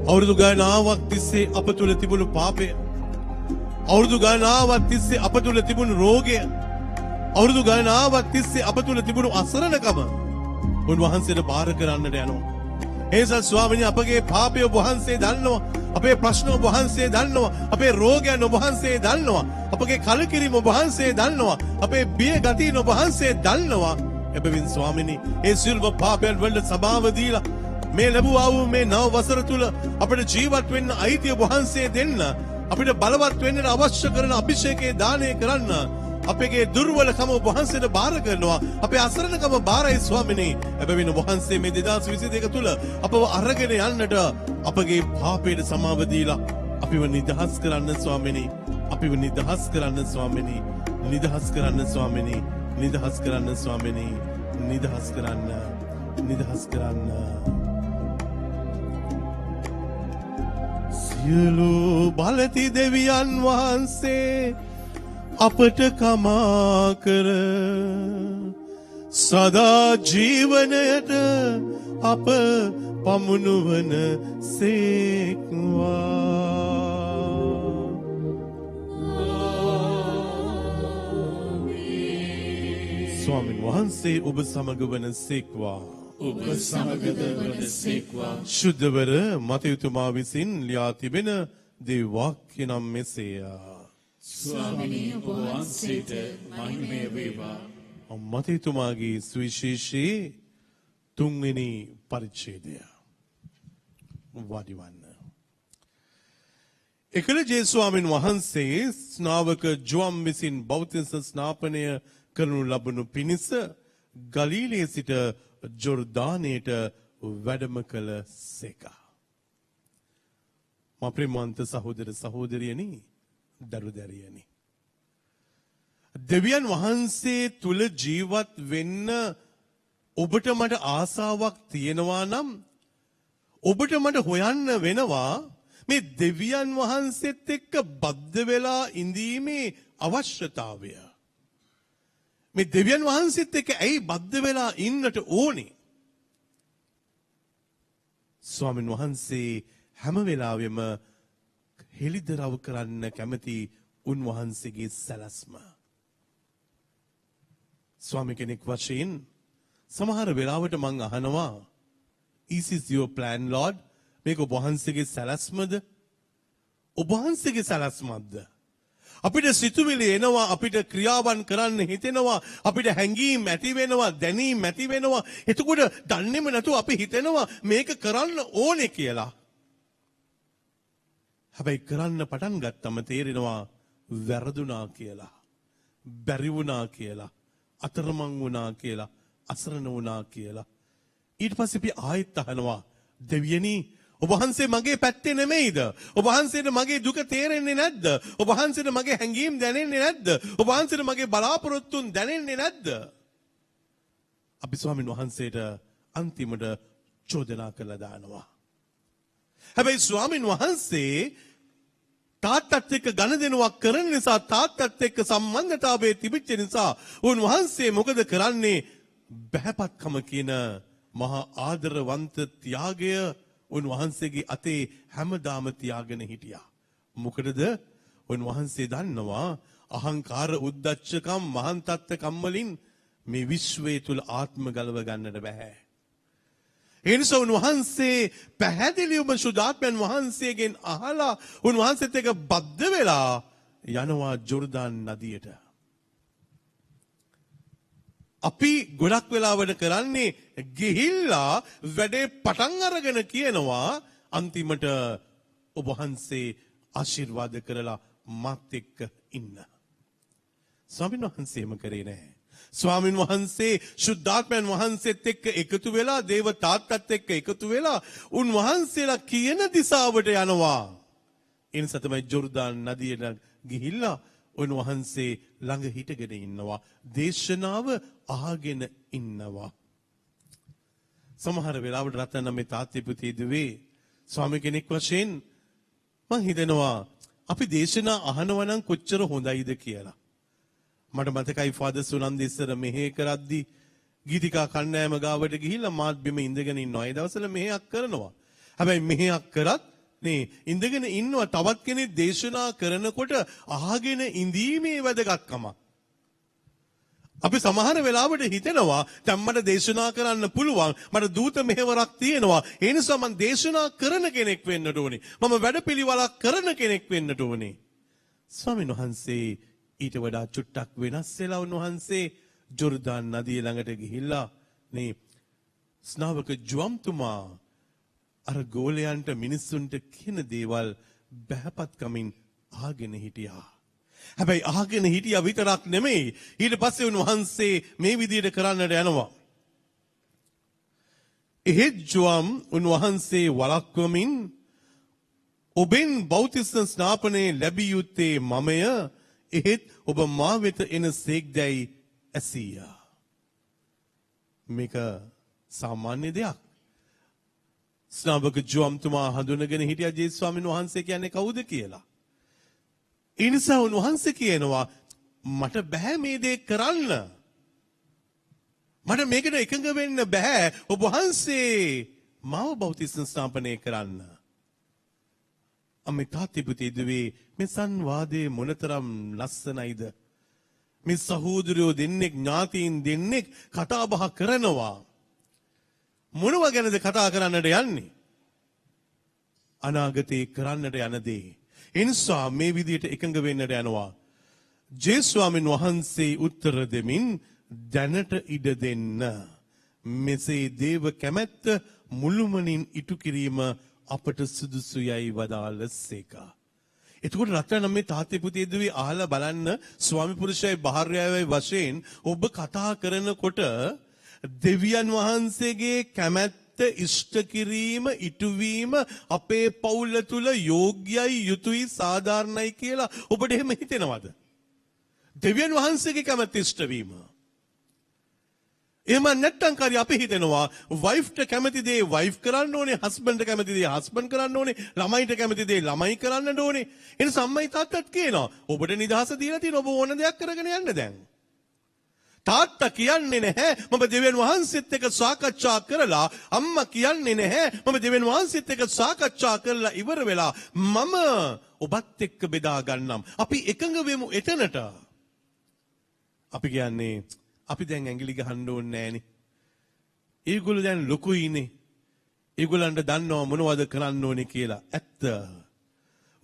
අවුරුදු ගණනාවක් තිස්සේ අප තුල තිබුණු පාපය, අවුරුදු ගණනාවක් තිස්සේ අප තුල තිබුණු රෝගය, අවුරුදු ගණනාවක් තිස්සේ අප තුල තිබුණු අසරණකම උන්වහන්සේට බාර කරන්නට යනවා. ඒ නිසා ස්වාමීනි අපගේ පාපය ඔබ වහන්සේ දන්නවා. අපේ ප්‍රශ්න ඔබ වහන්සේ දන්නවා. අපේ රෝගයන් ඔබ වහන්සේ දන්නවා. අපගේ කලකිරීම ඔබ වහන්සේ දන්නවා. අපේ බිය ගතියන ඔබ වහන්සේ දන්නවා. එබැවින් ස්වාමීනි ඒ සියලුම පාපයන් වලට සමාව දීලා මේ ලැබුවා වූ මේ නව වසර තුල අපිට ජීවත් වෙන්න අයිතිය ඔබ වහන්සේ දෙන්න. අපිට බලවත් වෙන්න අවශ්‍ය කරන අභිෂේකයේ දානය කරන්න. අපගේ දුර්වලකම ඔබ වහන්සේට බාර කරනවා. අපේ අසරණකම බාරයි ස්වාමිනේ. එබැවින් ඔබ වහන්සේ මේ 2022 තුල අපව අරගෙන යන්නට අපගේ පාපයට සමාව දීලා අපිව නිදහස් කරන්න ස්වාමිනේ. අපිව නිදහස් කරන්න ස්වාමිනේ. නිදහස් කරන්න ස්වාමිනේ. නිදහස් කරන්න ස්වාමිනේ. නිදහස් කරන්න. නිදහස් කරන්න. සියලු බලති දෙවියන් වහන්සේ අපට කමා කර සදා ජීවනයට අප පමුණුවන සේක්වා. ස්වාමීන් වහන්සේ ඔබ සමග වන සේක්වා. ඔබ සමගද වන සේක්වා. ශුද්ධවර මතයුතුමා විසින් ලියා තිබෙන දෙව් වාක්‍ය නම් මෙසේය. ස්වාමිනී ඔබ වහන්සේට මහිමය වේවා. මතයුතුමාගේ සුවිශේෂී 3 වෙනි පරිච්ඡේදය. වඩිවන්න. එකල ජේසුස්වාමීන් වහන්සේ ස්නාවක ජොම් විසින් බෞතිස්ම ස්නාපනය කරනු ලබනු පිණිස ගලීලයේ සිට ජොර්දානයට වැඩම කළ සේක. මා ප්‍රේමවන්ත සහෝදර සහෝදරියනි, දරුදැරියනි, දෙවියන් වහන්සේ තුල ජීවත් වෙන්න ඔබට මට ආසාවක් තියෙනවා නම් ඔබට මට හොයන්න වෙනවා මේ දෙවියන් වහන්සේත් එක්ක බද්ධ වෙලා ඉඳීමේ අවශ්‍යතාවය. මේ දෙවියන් වහන්සේත් එක්ක ඇයි බද්ධ වෙලා ඉන්නට ඕනේ? ස්වාමීන් වහන්සේ හැම වෙලාවෙම හෙළිදරව් කරන්න කැමති උන්වහන්සේගේ සැලැස්ම. ස්වාමි කෙනෙක් වශයෙන් සමහර වෙලාවට මං අහනවා, is this your plan Lord? මේක ඔබ වහන්සේගේ සැලැස්මද? ඔබ වහන්සේගේ සලස්මක්ද? අපිට සිතුවිලි එනවා, අපිට ක්‍රියාවන් කරන්න හිතෙනවා, අපිට හැඟීම් ඇති වෙනවා, දැනීම් ඇති වෙනවා. එතකොට දන්නේම නැතුව අපි හිතෙනවා මේක කරන්න ඕනේ කියලා. හැබැයි කරන්න පටන් ගත්තම තේරෙනවා වැරදුනා කියලා, බැරි වුණා කියලා, අතරමං වුණා කියලා, අසරණ වුණා කියලා. ඊට පස්සේ අපි ආයෙත් අහනවා, දෙවියනි ඔබ වහන්සේ මගේ පැත්තේ නෙමෙයිද? ඔබ වහන්සේට මගේ දුක තේරෙන්නේ නැද්ද? ඔබ වහන්සේට මගේ හැඟීම් දැනෙන්නේ නැද්ද? ඔබ වහන්සේට මගේ බලාපොරොත්තුන් දැනෙන්නේ නැද්ද? අපි ස්වාමීන් වහන්සේට අන්තිමට චෝදනා කළා දානවා. හැබැයි ස්වාමීන් වහන්සේ තාත්තත් එක්ක ගනුදෙනුවක් කරන නිසා, තාත්තත් එක්ක සම්බන්ධතාවයේ තිබිච්ච නිසා උන්වහන්සේ මොකද කරන්නේ? බහැපත්කම කියන මහා ආදරවන්ත ත්‍යාගය උන්වහන්සේගේ අතේ හැමදාම තියාගෙන හිටියා. මොකටද? උන්වහන්සේ දන්නවා අහංකාර උද්දච්චකම් මහාන් තත්ත්වකම් වලින් මේ විශ්වය තුල ආත්ම ගලව ගන්නට බෑ. ඒ නිසා උන්වහන්සේ පැහැදිලිවම සුදාත්මයන් වහන්සේගෙන් අහලා උන්වහන්සේත් එක්ක බද්ධ වෙලා යනවා ජෝර්දාන් නදියට. අපි ගොඩක් වෙලාවට කරන්නේ ගිහිල්ලා වැඩේ පටන් අරගෙන කියනවා අන්තිමට ඔබ වහන්සේ ආශිර්වාද කරලා මාත් එක්ක ඉන්න. ස්වාමීන් වහන්සේම කරේ නැහැ. ස්වාමීන් වහන්සේ සුද්ධාත්මයන් වහන්සේත් එක්ක එකතු වෙලා, දේව තාත්තත් එක්ක එකතු වෙලා උන්වහන්සේලා කියන දිශාවට යනවා. ඒ නිසා තමයි ජෝර්දාන් නදියට ගිහිල්ලා උන්වහන්සේ ළඟ හිටගෙන ඉන්නවා. දේශනාව අහගෙන ඉන්නවා. සමහර වෙලාවට රත්න මේ තාත්තේ පුතේ දුවේ ස්වාමී කෙනෙක් වශයෙන් මං හිතනවා අපි දේශනා අහනවා නම් කොච්චර හොඳයිද කියලා. මට මතකයි ෆාදර් සුනන්ද ඉස්සර මෙහෙ කරද්දි ගීතිකා කණ්ඩායම ගාවට ගිහිල්ලා මාත් බිම ඉඳගෙන ඉන්නවා. ඒ දවස්වල මෙහෙයක් කරනවා. හැබැයි මෙහෙයක් කරත් නේ ඉඳගෙන ඉන්නවා. තවත් කෙනෙක් දේශනා කරනකොට අහගෙන ඉඳීමේ වැදගත්කම. අපි සමහර වෙලාවට හිතෙනවා දැන් මට දේශනා කරන්න පුළුවන්, මට දූත මෙහෙවරක් තියෙනවා, ඒ නිසා මම දේශනා කරන කෙනෙක් වෙන්නට ඕනේ, මම වැඩපිළිවෙලක් කරන කෙනෙක් වෙන්නට ඕනේ. ස්වාමීන් වහන්සේ ඊට වඩා චුට්ටක් වෙනස් වෙලා උන්වහන්සේ ජෝර්දාන් නදිය ළඟට ගිහිල්ලා නේ ස්නාවක ජුවම්තුමා අර ගෝලයන්ට මිනිස්සුන්ට කියන දේවල් බහැපත්කමින් අහගෙන හිටියා. හැබැයි අහගෙන හිටියා විතරක් නෙමෙයි, ඊට පස්සේ උන්වහන්සේ මේ විදිහට කරන්නට යනවා. එහෙත් ජුවම් උන්වහන්සේ වළක්වමින් ඔබෙන් බෞතිස්ම ස්නාපනයේ ලැබිය යුත්තේ මමය, එහෙත් ඔබ මා වෙත එන සේක්දැයි ඇසීයා. මේක සාමාන්‍ය දෙයක්. ස්නාවක ජුවම්තුමා හඳුනගෙන හිටියා ජේසුස් ස්වාමීන් වහන්සේ කියන්නේ කවුද කියලා. ඒ නිසා උන්වහන්සේ කියනවා මට බෑ මේ දේ කරන්න. මට මේකට එකඟ වෙන්න බෑ ඔබ වහන්සේ මාව බෞතිස්ම ස්නාපනය කරන්න. අම්මේ තාත්තේ පුතේ දුවේ මේ සංවාදයේ මොනතරම් ලස්සනයිද. මේ සහෝදරයෝ දෙන්නෙක්, ඥාතීන් දෙන්නෙක් කතා බහ කරනවා. මොනව ගැනද කතා කරන්නට යන්නේ? අනාගතේ කරන්නට යන දේ. එනිසා මේ විදිහට එකඟ වෙන්නට යනවා. ජේසුස් ස්වාමීන් වහන්සේ උත්තර දෙමින් දැනට ඉඩ දෙන්න. මෙසේ දේව කැමැත්ත මුළුමනින් ඉටු කිරීම අපට සුදුසුයයි වදාළසේක. එතකොට රත්නම් මේ තාත්තේ පුතේ දුවේ අහලා බලන්න, ස්වාමි පුරුෂයයි භාර්යාවයි වශයෙන් ඔබ කතා කරනකොට දෙවියන් වහන්සේගේ කැමැත්ත ඉෂ්ට කිරීම, ඉටුවීම අපේ පවුල තුල යෝග්‍යයි, යුතුයි, සාධාරණයි කියලා ඔබට එහෙම හිතෙනවද? දෙවියන් වහන්සේගේ කැමැත්ත ඉෂ්ට වීම. එහෙම නැත්නම් කාරිය අපි හිතෙනවා වයිෆ්ට කැමති දේ වයිෆ් කරන්න ඕනේ, හස්බන්ඩ්ට කැමති දේ හස්බන්ඩ් කරන්න ඕනේ, ළමයිට කැමති දේ ළමයි කරන්න ඕනේ. එන සම්මයි තාත්තත් කියනවා ඔබට නිදහස දීලා තියෙන, ඔබ ඕන දෙයක් කරගෙන යන්න දැන්. තාත්තා කියන්නේ නැහැ මම දෙවියන් වහන්සේත් එක්ක සාකච්ඡා කරලා, අම්මා කියන්නේ නැහැ මම දෙවියන් වහන්සේත් එක්ක සාකච්ඡා කරලා ඉවර වෙලා මම ඔබත් එක්ක බෙදා ගන්නම්. අපි එකඟ වෙමු එතනට. අපි කියන්නේ අපි දැන් ඇඟිලි ගහන්න ඕනේ නෑනේ. ඒගොල්ලෝ දැන් ලොකුයිනේ. ඒගොල්ලන්ට දන්නව මොනවද කරන්න ඕනේ කියලා. ඇත්ත.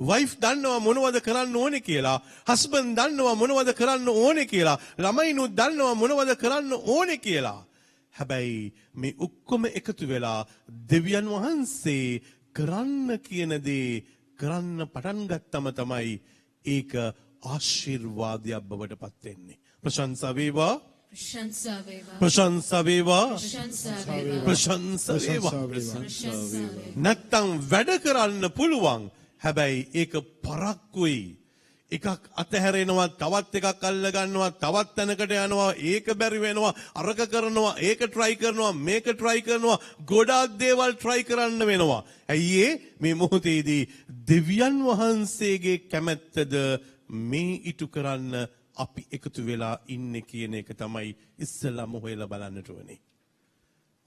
වයිෆ් දන්නවා මොනවද කරන්න ඕනේ කියලා. හස්බන්ඩ් දන්නවා මොනවද කරන්න ඕනේ කියලා. ළමයිනුත් දන්නවා මොනවද කරන්න ඕනේ කියලා. හැබැයි මේ ඔක්කොම එකතු වෙලා දෙවියන් වහන්සේ කරන්න කියන දේ කරන්න පටන් ගත්තම තමයි ඒක ආශිර්වාදයක් බවට පත් වෙන්නේ. ප්‍රශංසා වේවා. ප්‍රශංසා වේවා. ප්‍රශංසා වේවා. ප්‍රශංසා වේවා. ප්‍රශංසා වේවා. ප්‍රශංසා වේවා. නැත්තම් වැඩ කරන්න පුළුවන්. හැබැයි ඒක පරක්කුයි. එකක් අතහැරෙනවා තවත් එකක් අල්ල ගන්නවා තවත් තැනකට යනවා ඒක බැරි වෙනවා අරක කරනවා ඒක try කරනවා මේක try කරනවා ගොඩාක් දේවල් try කරන්න වෙනවා. ඇයි මේ මොහොතේදී දෙවියන් වහන්සේගේ කැමැත්තද මේ ඉටු කරන්න අපි එකතු වෙලා ඉන්නේ කියන එක තමයි ඉස්සෙල්ලාම හොයලා බලන්නට ඕනේ.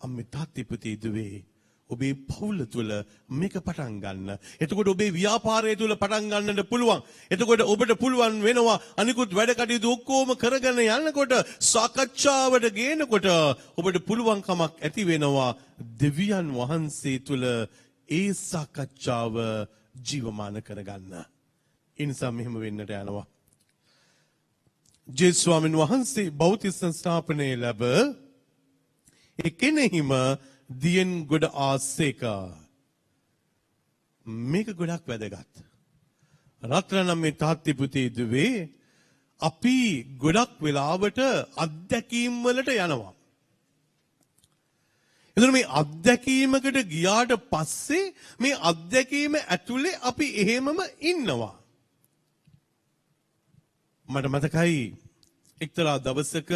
අම්මේ තාත්තේ පුතේ දුවේ ඔබේ පවුල තුල මේක පටන් ගන්න. එතකොට ඔබේ ව්‍යාපාරය තුල පටන් ගන්නට පුළුවන්. එතකොට ඔබට පුළුවන් වෙනවා අනිකුත් වැඩ කටයුතු ඔක්කොම කරගෙන යනකොට සාකච්ඡාවට ගේනකොට ඔබට පුළුවන්කමක් ඇති වෙනවා දෙවියන් වහන්සේ තුල ඒ සාකච්ඡාව ජීවමාන කරගන්න. ඒ නිසා මෙහෙම වෙන්නට යනවා. ජේසුස් ස්වාමීන් වහන්සේ බෞද්ධ සංස්ථාපනයේ ලැබ එකෙනෙහිම දියෙන් ගොඩ ආසේක. මේක ගොඩක් වැදගත්. රත්නනම් මේ තාත්ති පුතේ දුවේ අපි ගොඩක් වෙලාවට අත්දැකීම් වලට යනවා. එතන මේ අත්දැකීමකට ගියාට පස්සේ මේ අත්දැකීම ඇතුලේ අපි එහෙමම ඉන්නවා. මට මතකයි එක්තරා දවසක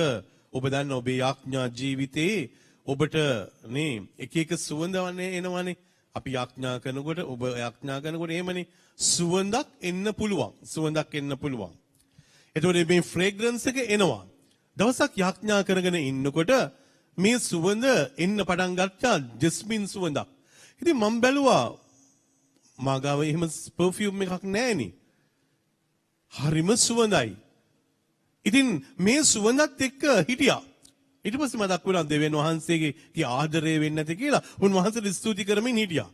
ඔබ දන්න ඔබේ යාඥා ජීවිතේ ඔබට නේ එක එක සුවඳවන්නේ එනවනේ. අපි යාඥා කරනකොට ඔබ යාඥා කරනකොට එහෙමනේ සුවඳක් එන්න පුළුවන්. සුවඳක් එන්න පුළුවන්. එතකොට මේ ෆ්‍රේග්‍රන්ස් එක එනවා. දවසක් යාඥා කරගෙන ඉන්නකොට මේ සුවඳ එන්න පටන් ගත්තා ජස්මින් සුවඳක්. ඉතින් මම බැලුවා මාගාව එහෙම පර්ෆියුම් එකක් නැහෙනේ. හරිම සුවඳයි. ඉතින් මේ සුවඳත් එක්ක හිටියා. ඊට පස්සේ මතක් වුණා දෙවියන් වහන්සේගේ ආදරය වෙන්නේ නැති කියලා. උන්වහන්සේට ස්තුති කරමින් හිටියා.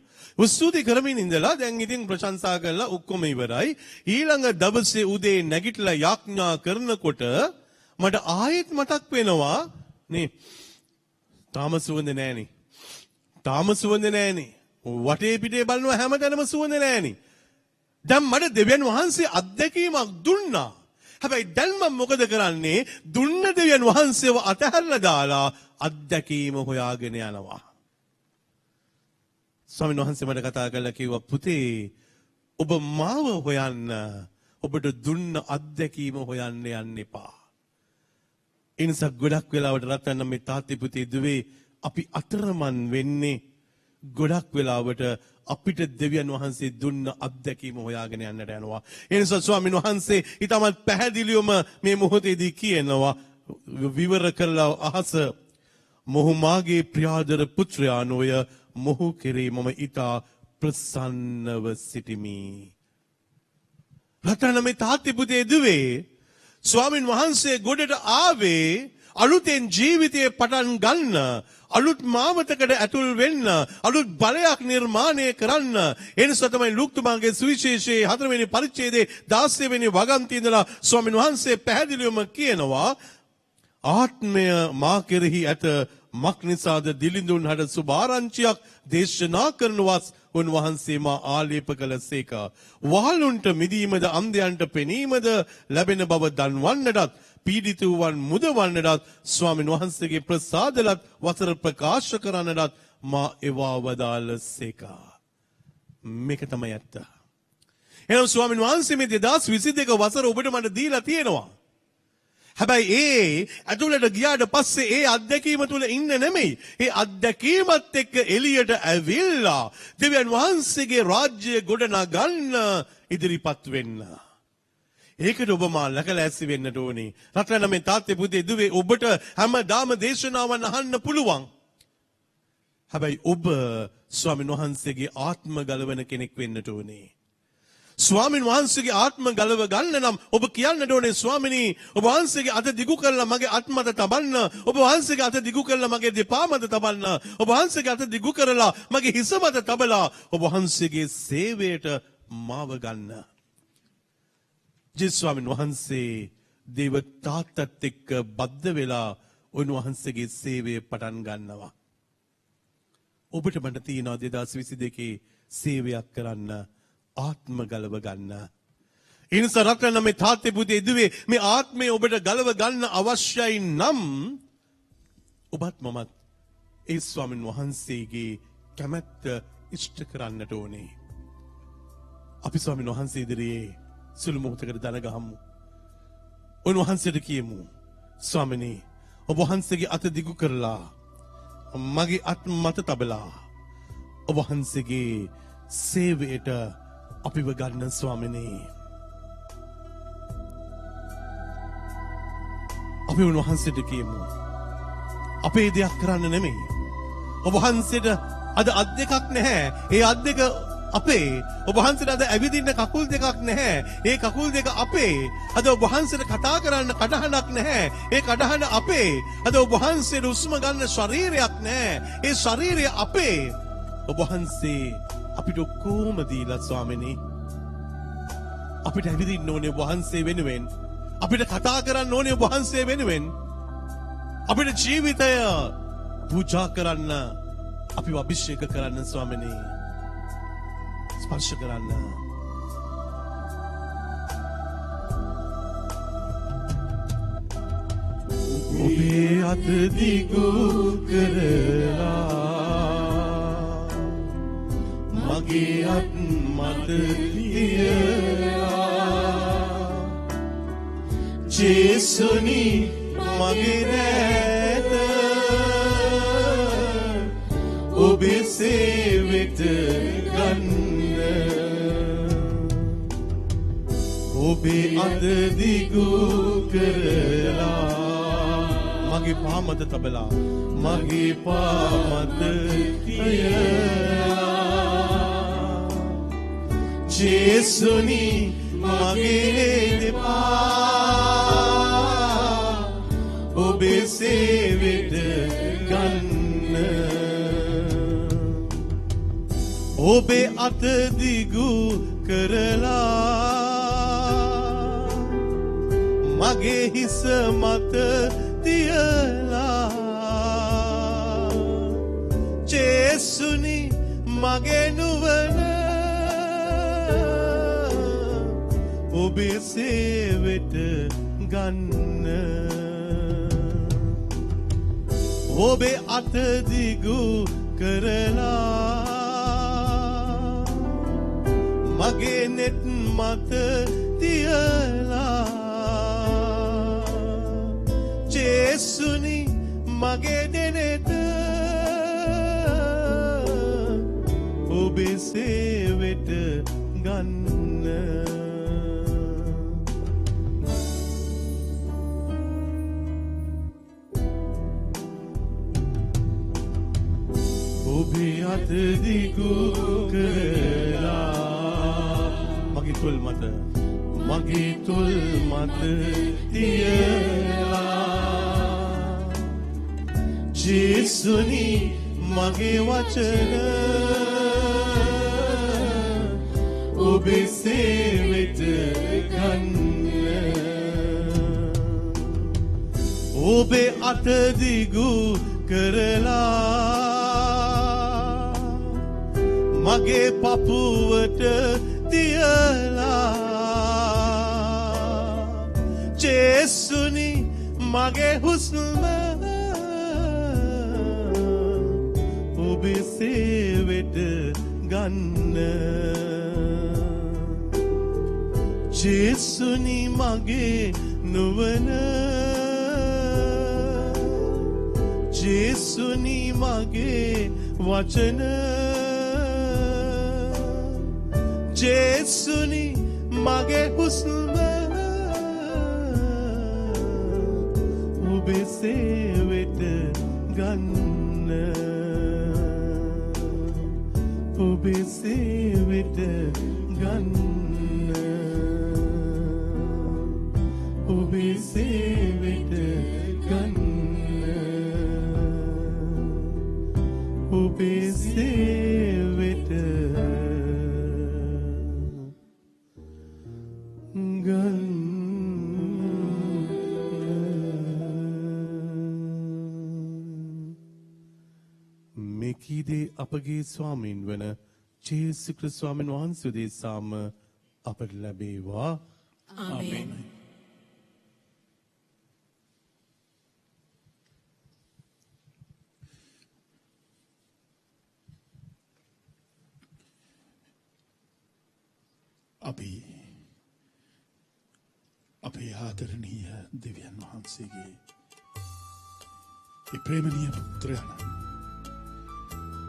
ස්තුති කරමින් ඉඳලා දැන් ඉතින් ප්‍රශංසා කරලා ඔක්කොම ඉවරයි. ඊළඟ දවසේ උදේ නැගිටලා යාඥා කරනකොට මට ආයෙත් මතක් වෙනවා නේ තාම සුවඳ නැහනේ. තාම සුවඳ නැහනේ. වටේ පිටේ බලනවා හැමතැනම සුවඳ නැහනේ. දැන් මට දෙවියන් වහන්සේ අත්දැකීමක් දුන්නා. හැබැයි දැන් මම මොකද කරන්නේ? දුන්න දෙවියන් වහන්සේව අතහැරලා දාලා අත්දැකීම හොයාගෙන යනවා. ස්වාමීන් වහන්සේ මට කතා කරලා කිව්වා පුතේ ඔබ මාව හොයන්න ඔබට දුන්න අත්දැකීම හොයන්න යන්න එපා. ඒ නිසා ගොඩක් වෙලාවට රත්නන් මේ තාත්ති පුතේ දුවේ අපි අතරමන් වෙන්නේ ගොඩක් වෙලාවට අපිට දෙවියන් වහන්සේ දුන්න අත්දැකීම හොයාගෙන යන්නට යනවා. ඒ නිසා ස්වාමීන් වහන්සේ ඊටමත් පැහැදිලිවම මේ මොහොතේදී කියනවා විවර කරලා අහස මොහු මාගේ ප්‍රියාදර පුත්‍රයා නොය මොහු කෙරේ මම ඊටා ප්‍රසන්නව සිටිමි. රටන මේ තාත්ති පුතේ දුවේ ස්වාමීන් වහන්සේ ගොඩට ආවේ අලුතෙන් ජීවිතේ පටන් ගන්න අලුත් මාවතකට ඇතුල් වෙන්න අලුත් බලයක් නිර්මාණය කරන්න. ඒ නිසා තමයි ලූක්තුමාගේ සුවිශේෂයේ 4 වෙනි පරිච්ඡේදයේ 16 වෙනි වගන්තියේ ඉඳලා ස්වාමීන් වහන්සේ පැහැදිලිවම කියනවා ආත්මය මා කෙරෙහි ඇත මක් නිසාද දිලිඳුන් හට සුභාරංචියක් දේශනා කරනවස් උන්වහන්සේ මා ආලේප කළසේක. වහලුන්ට මිදීමද අන්ධයන්ට පෙනීමද ලැබෙන බව දන්වන්නටත් පීඩිතවන් මුදවන්නටත් ස්වාමීන් වහන්සේගේ ප්‍රසාදලත් වසර ප්‍රකාශ කරන්නටත් මා එවා වදාළසේක. මේක තමයි ඇත්ත. එහෙනම් ස්වාමීන් වහන්සේ මේ 2022 වසර ඔබට මට දීලා තියෙනවා. හැබැයි ඒ ඇතුළට ගියාට පස්සේ ඒ අත්දැකීම තුල ඉන්න නෙමෙයි. ඒ අත්දැකීමත් එක්ක එළියට ඇවිල්ලා දෙවියන් වහන්සේගේ රාජ්‍යය ගොඩනගන්න ඉදිරිපත් වෙන්න. ඒකට ඔබ මා ලකලැස්ති වෙන්නට ඕනේ. රත්නන් මේ තාත්තේ පුතේ දුවේ ඔබට හැමදාම දේශනාවන් අහන්න පුළුවන්. හැබැයි ඔබ ස්වාමීන් වහන්සේගේ ආත්ම ගලවන කෙනෙක් වෙන්නට ඕනේ. ස්වාමීන් වහන්සේගේ ආත්ම ගලව ගන්න නම් ඔබ කියන්නට ඕනේ ස්වාමිනී ඔබ වහන්සේගේ අත දිගු කරලා මගේ අත් මත තබන්න. ඔබ වහන්සේගේ අත දිගු කරලා මගේ දෙපා මත තබන්න. ඔබ වහන්සේගේ අත දිගු කරලා මගේ හිස මත තබලා ඔබ වහන්සේගේ සේවයට මාව ගන්න. ජේසුස් ස්වාමීන් වහන්සේ දේව තාත්තත් එක්ක බද්ධ වෙලා උන්වහන්සේගේ සේවය පටන් ගන්නවා. ඔබට මට තියෙනවා 2022 සේවයක් කරන්න ආත්ම ගලව ගන්න. ඒ නිසා රත්න මේ තාත්තේ පුතේ දුවේ මේ ආත්මය ඔබට ගලව ගන්න අවශ්‍යයි නම් ඔබත් මමත් ඒ ස්වාමීන් වහන්සේගේ කැමැත්ත ඉෂ්ට කරන්නට ඕනේ. අපි ස්වාමීන් වහන්සේ ඉදිරියේ සුළු මොහොතකට දන ගහමු. උන්වහන්සේට කියමු ස්වාමිනේ ඔබ වහන්සේගේ අත දිගු කරලා මගේ අත් මත තබලා ඔබ වහන්සේගේ සේවයට අපිව ගන්න ස්වාමිනේ. අපි උන්වහන්සේට කියමු අපේ දෙයක් කරන්න නෙමෙයි. ඔබ වහන්සේට අද අත් දෙකක් නැහැ. ඒ අත් දෙක අපේ. ඔබ වහන්සේට අද ඇවිදින්න කකුල් දෙකක් නැහැ. ඒ කකුල් දෙක අපේ. අද ඔබ වහන්සේට කතා කරන්න කටහඬක් නැහැ. ඒ කටහඬ අපේ. අද ඔබ වහන්සේට උස්ම ගන්න ශරීරයක් නැහැ. ඒ ශරීරය අපේ. ඔබ වහන්සේ අපිට කොහොම දීලා ස්වාමිනේ අපිට ඇවිදින්න ඕනේ ඔබ වහන්සේ වෙනුවෙන්. අපිට කතා කරන්න ඕනේ ඔබ වහන්සේ වෙනුවෙන්. අපිට ජීවිතය පූජා කරන්න අපිව අභිෂේක කරන්න ස්වාමිනේ. ස්පර්ශ කරන්න. ඔබේ අත දිගු කරලා මගේ අත් මත තියලා ජේසුනි මගේ රැත ඔබේ සේවෙත ගන්න. ඔබේ අත දිගු කරලා මගේ පා මත තබලා මගේ පා මත තියලා ජේසුනි මගේ දෙපා ඔබේ සේවෙත ගන්න. ඔබේ අත දිගු කරලා මගේ හිස මත තියලා ජේසුනි මගේ නුවණ ඔබේ සේවෙත ගන්න. ඔබේ අත දිගු කරලා මගේ නෙත් මත තියලා ජේසුනි මගේ දෙනෙත ඔබේ සේවෙත ගන්න. ඔබේ අත දිගු කරලා මගේ තුල් මත තියලා ජේසුනි මගේ වචන ඔබේ සේවෙත ගන්න. ඔබේ අත දිගු කරලා මගේ පපුවට තියලා ජේසුනි මගේ හුස්ම ඔබේ සේවෙත ගන්න. ජේසුනි මගේ නුවණ ජේසුනි මගේ වචන ජේසුනි මගේ හුස්ම ඔබේ සේවෙත ගන්න. ඔබේ සේවෙත ගන්න. ඔබේ සේවෙත ගන්න. ඔබේ සේවෙත මෙකීදේ අපගේ ස්වාමීන් වන ජේසු ක්‍රිස්තුස් ස්වාමීන් වහන්සේ දෙසාම අපට ලැබේවා. ආමේන්. අපේ ආදරණීය දෙවියන් වහන්සේගේ ඒ ප්‍රේමණීය පුත්‍රයන්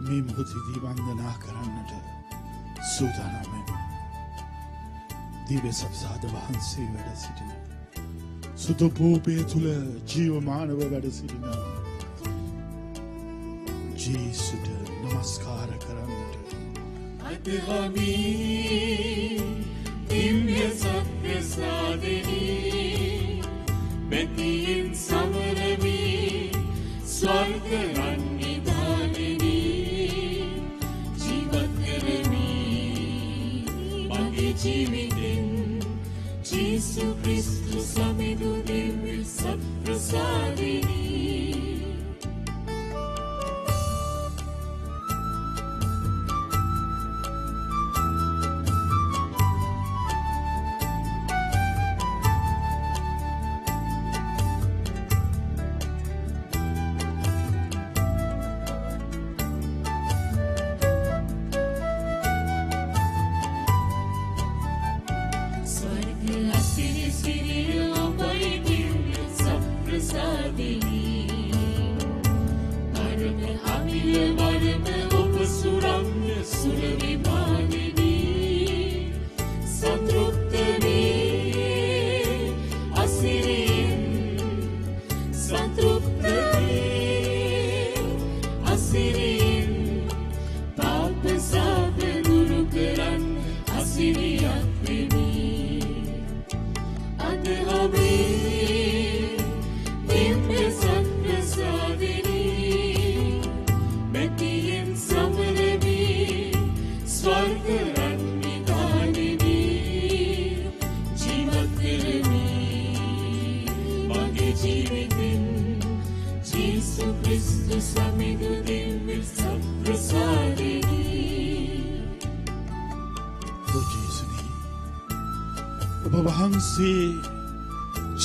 මේ මොහොතේදී වන්දනා කරන්නට සූදානම් වෙනවා. දිව්‍ය සබ්සාද වහන්සේ වැඩ සිටින සුදු භූපේ තුල ජීවමානව වැඩ සිටින ජේසුට නමස්කාර කරන්නට අදහමි දිව්‍ය සත්‍යසාදිනී මෙතින් සමරවි ස්වර්ග රන්නිධානිනී ජීවත් කරමි මගේ ජීවිතෙන් ජේසු ක්‍රිස්තු සමිඳු දිව්‍ය සත්‍යසාදිනී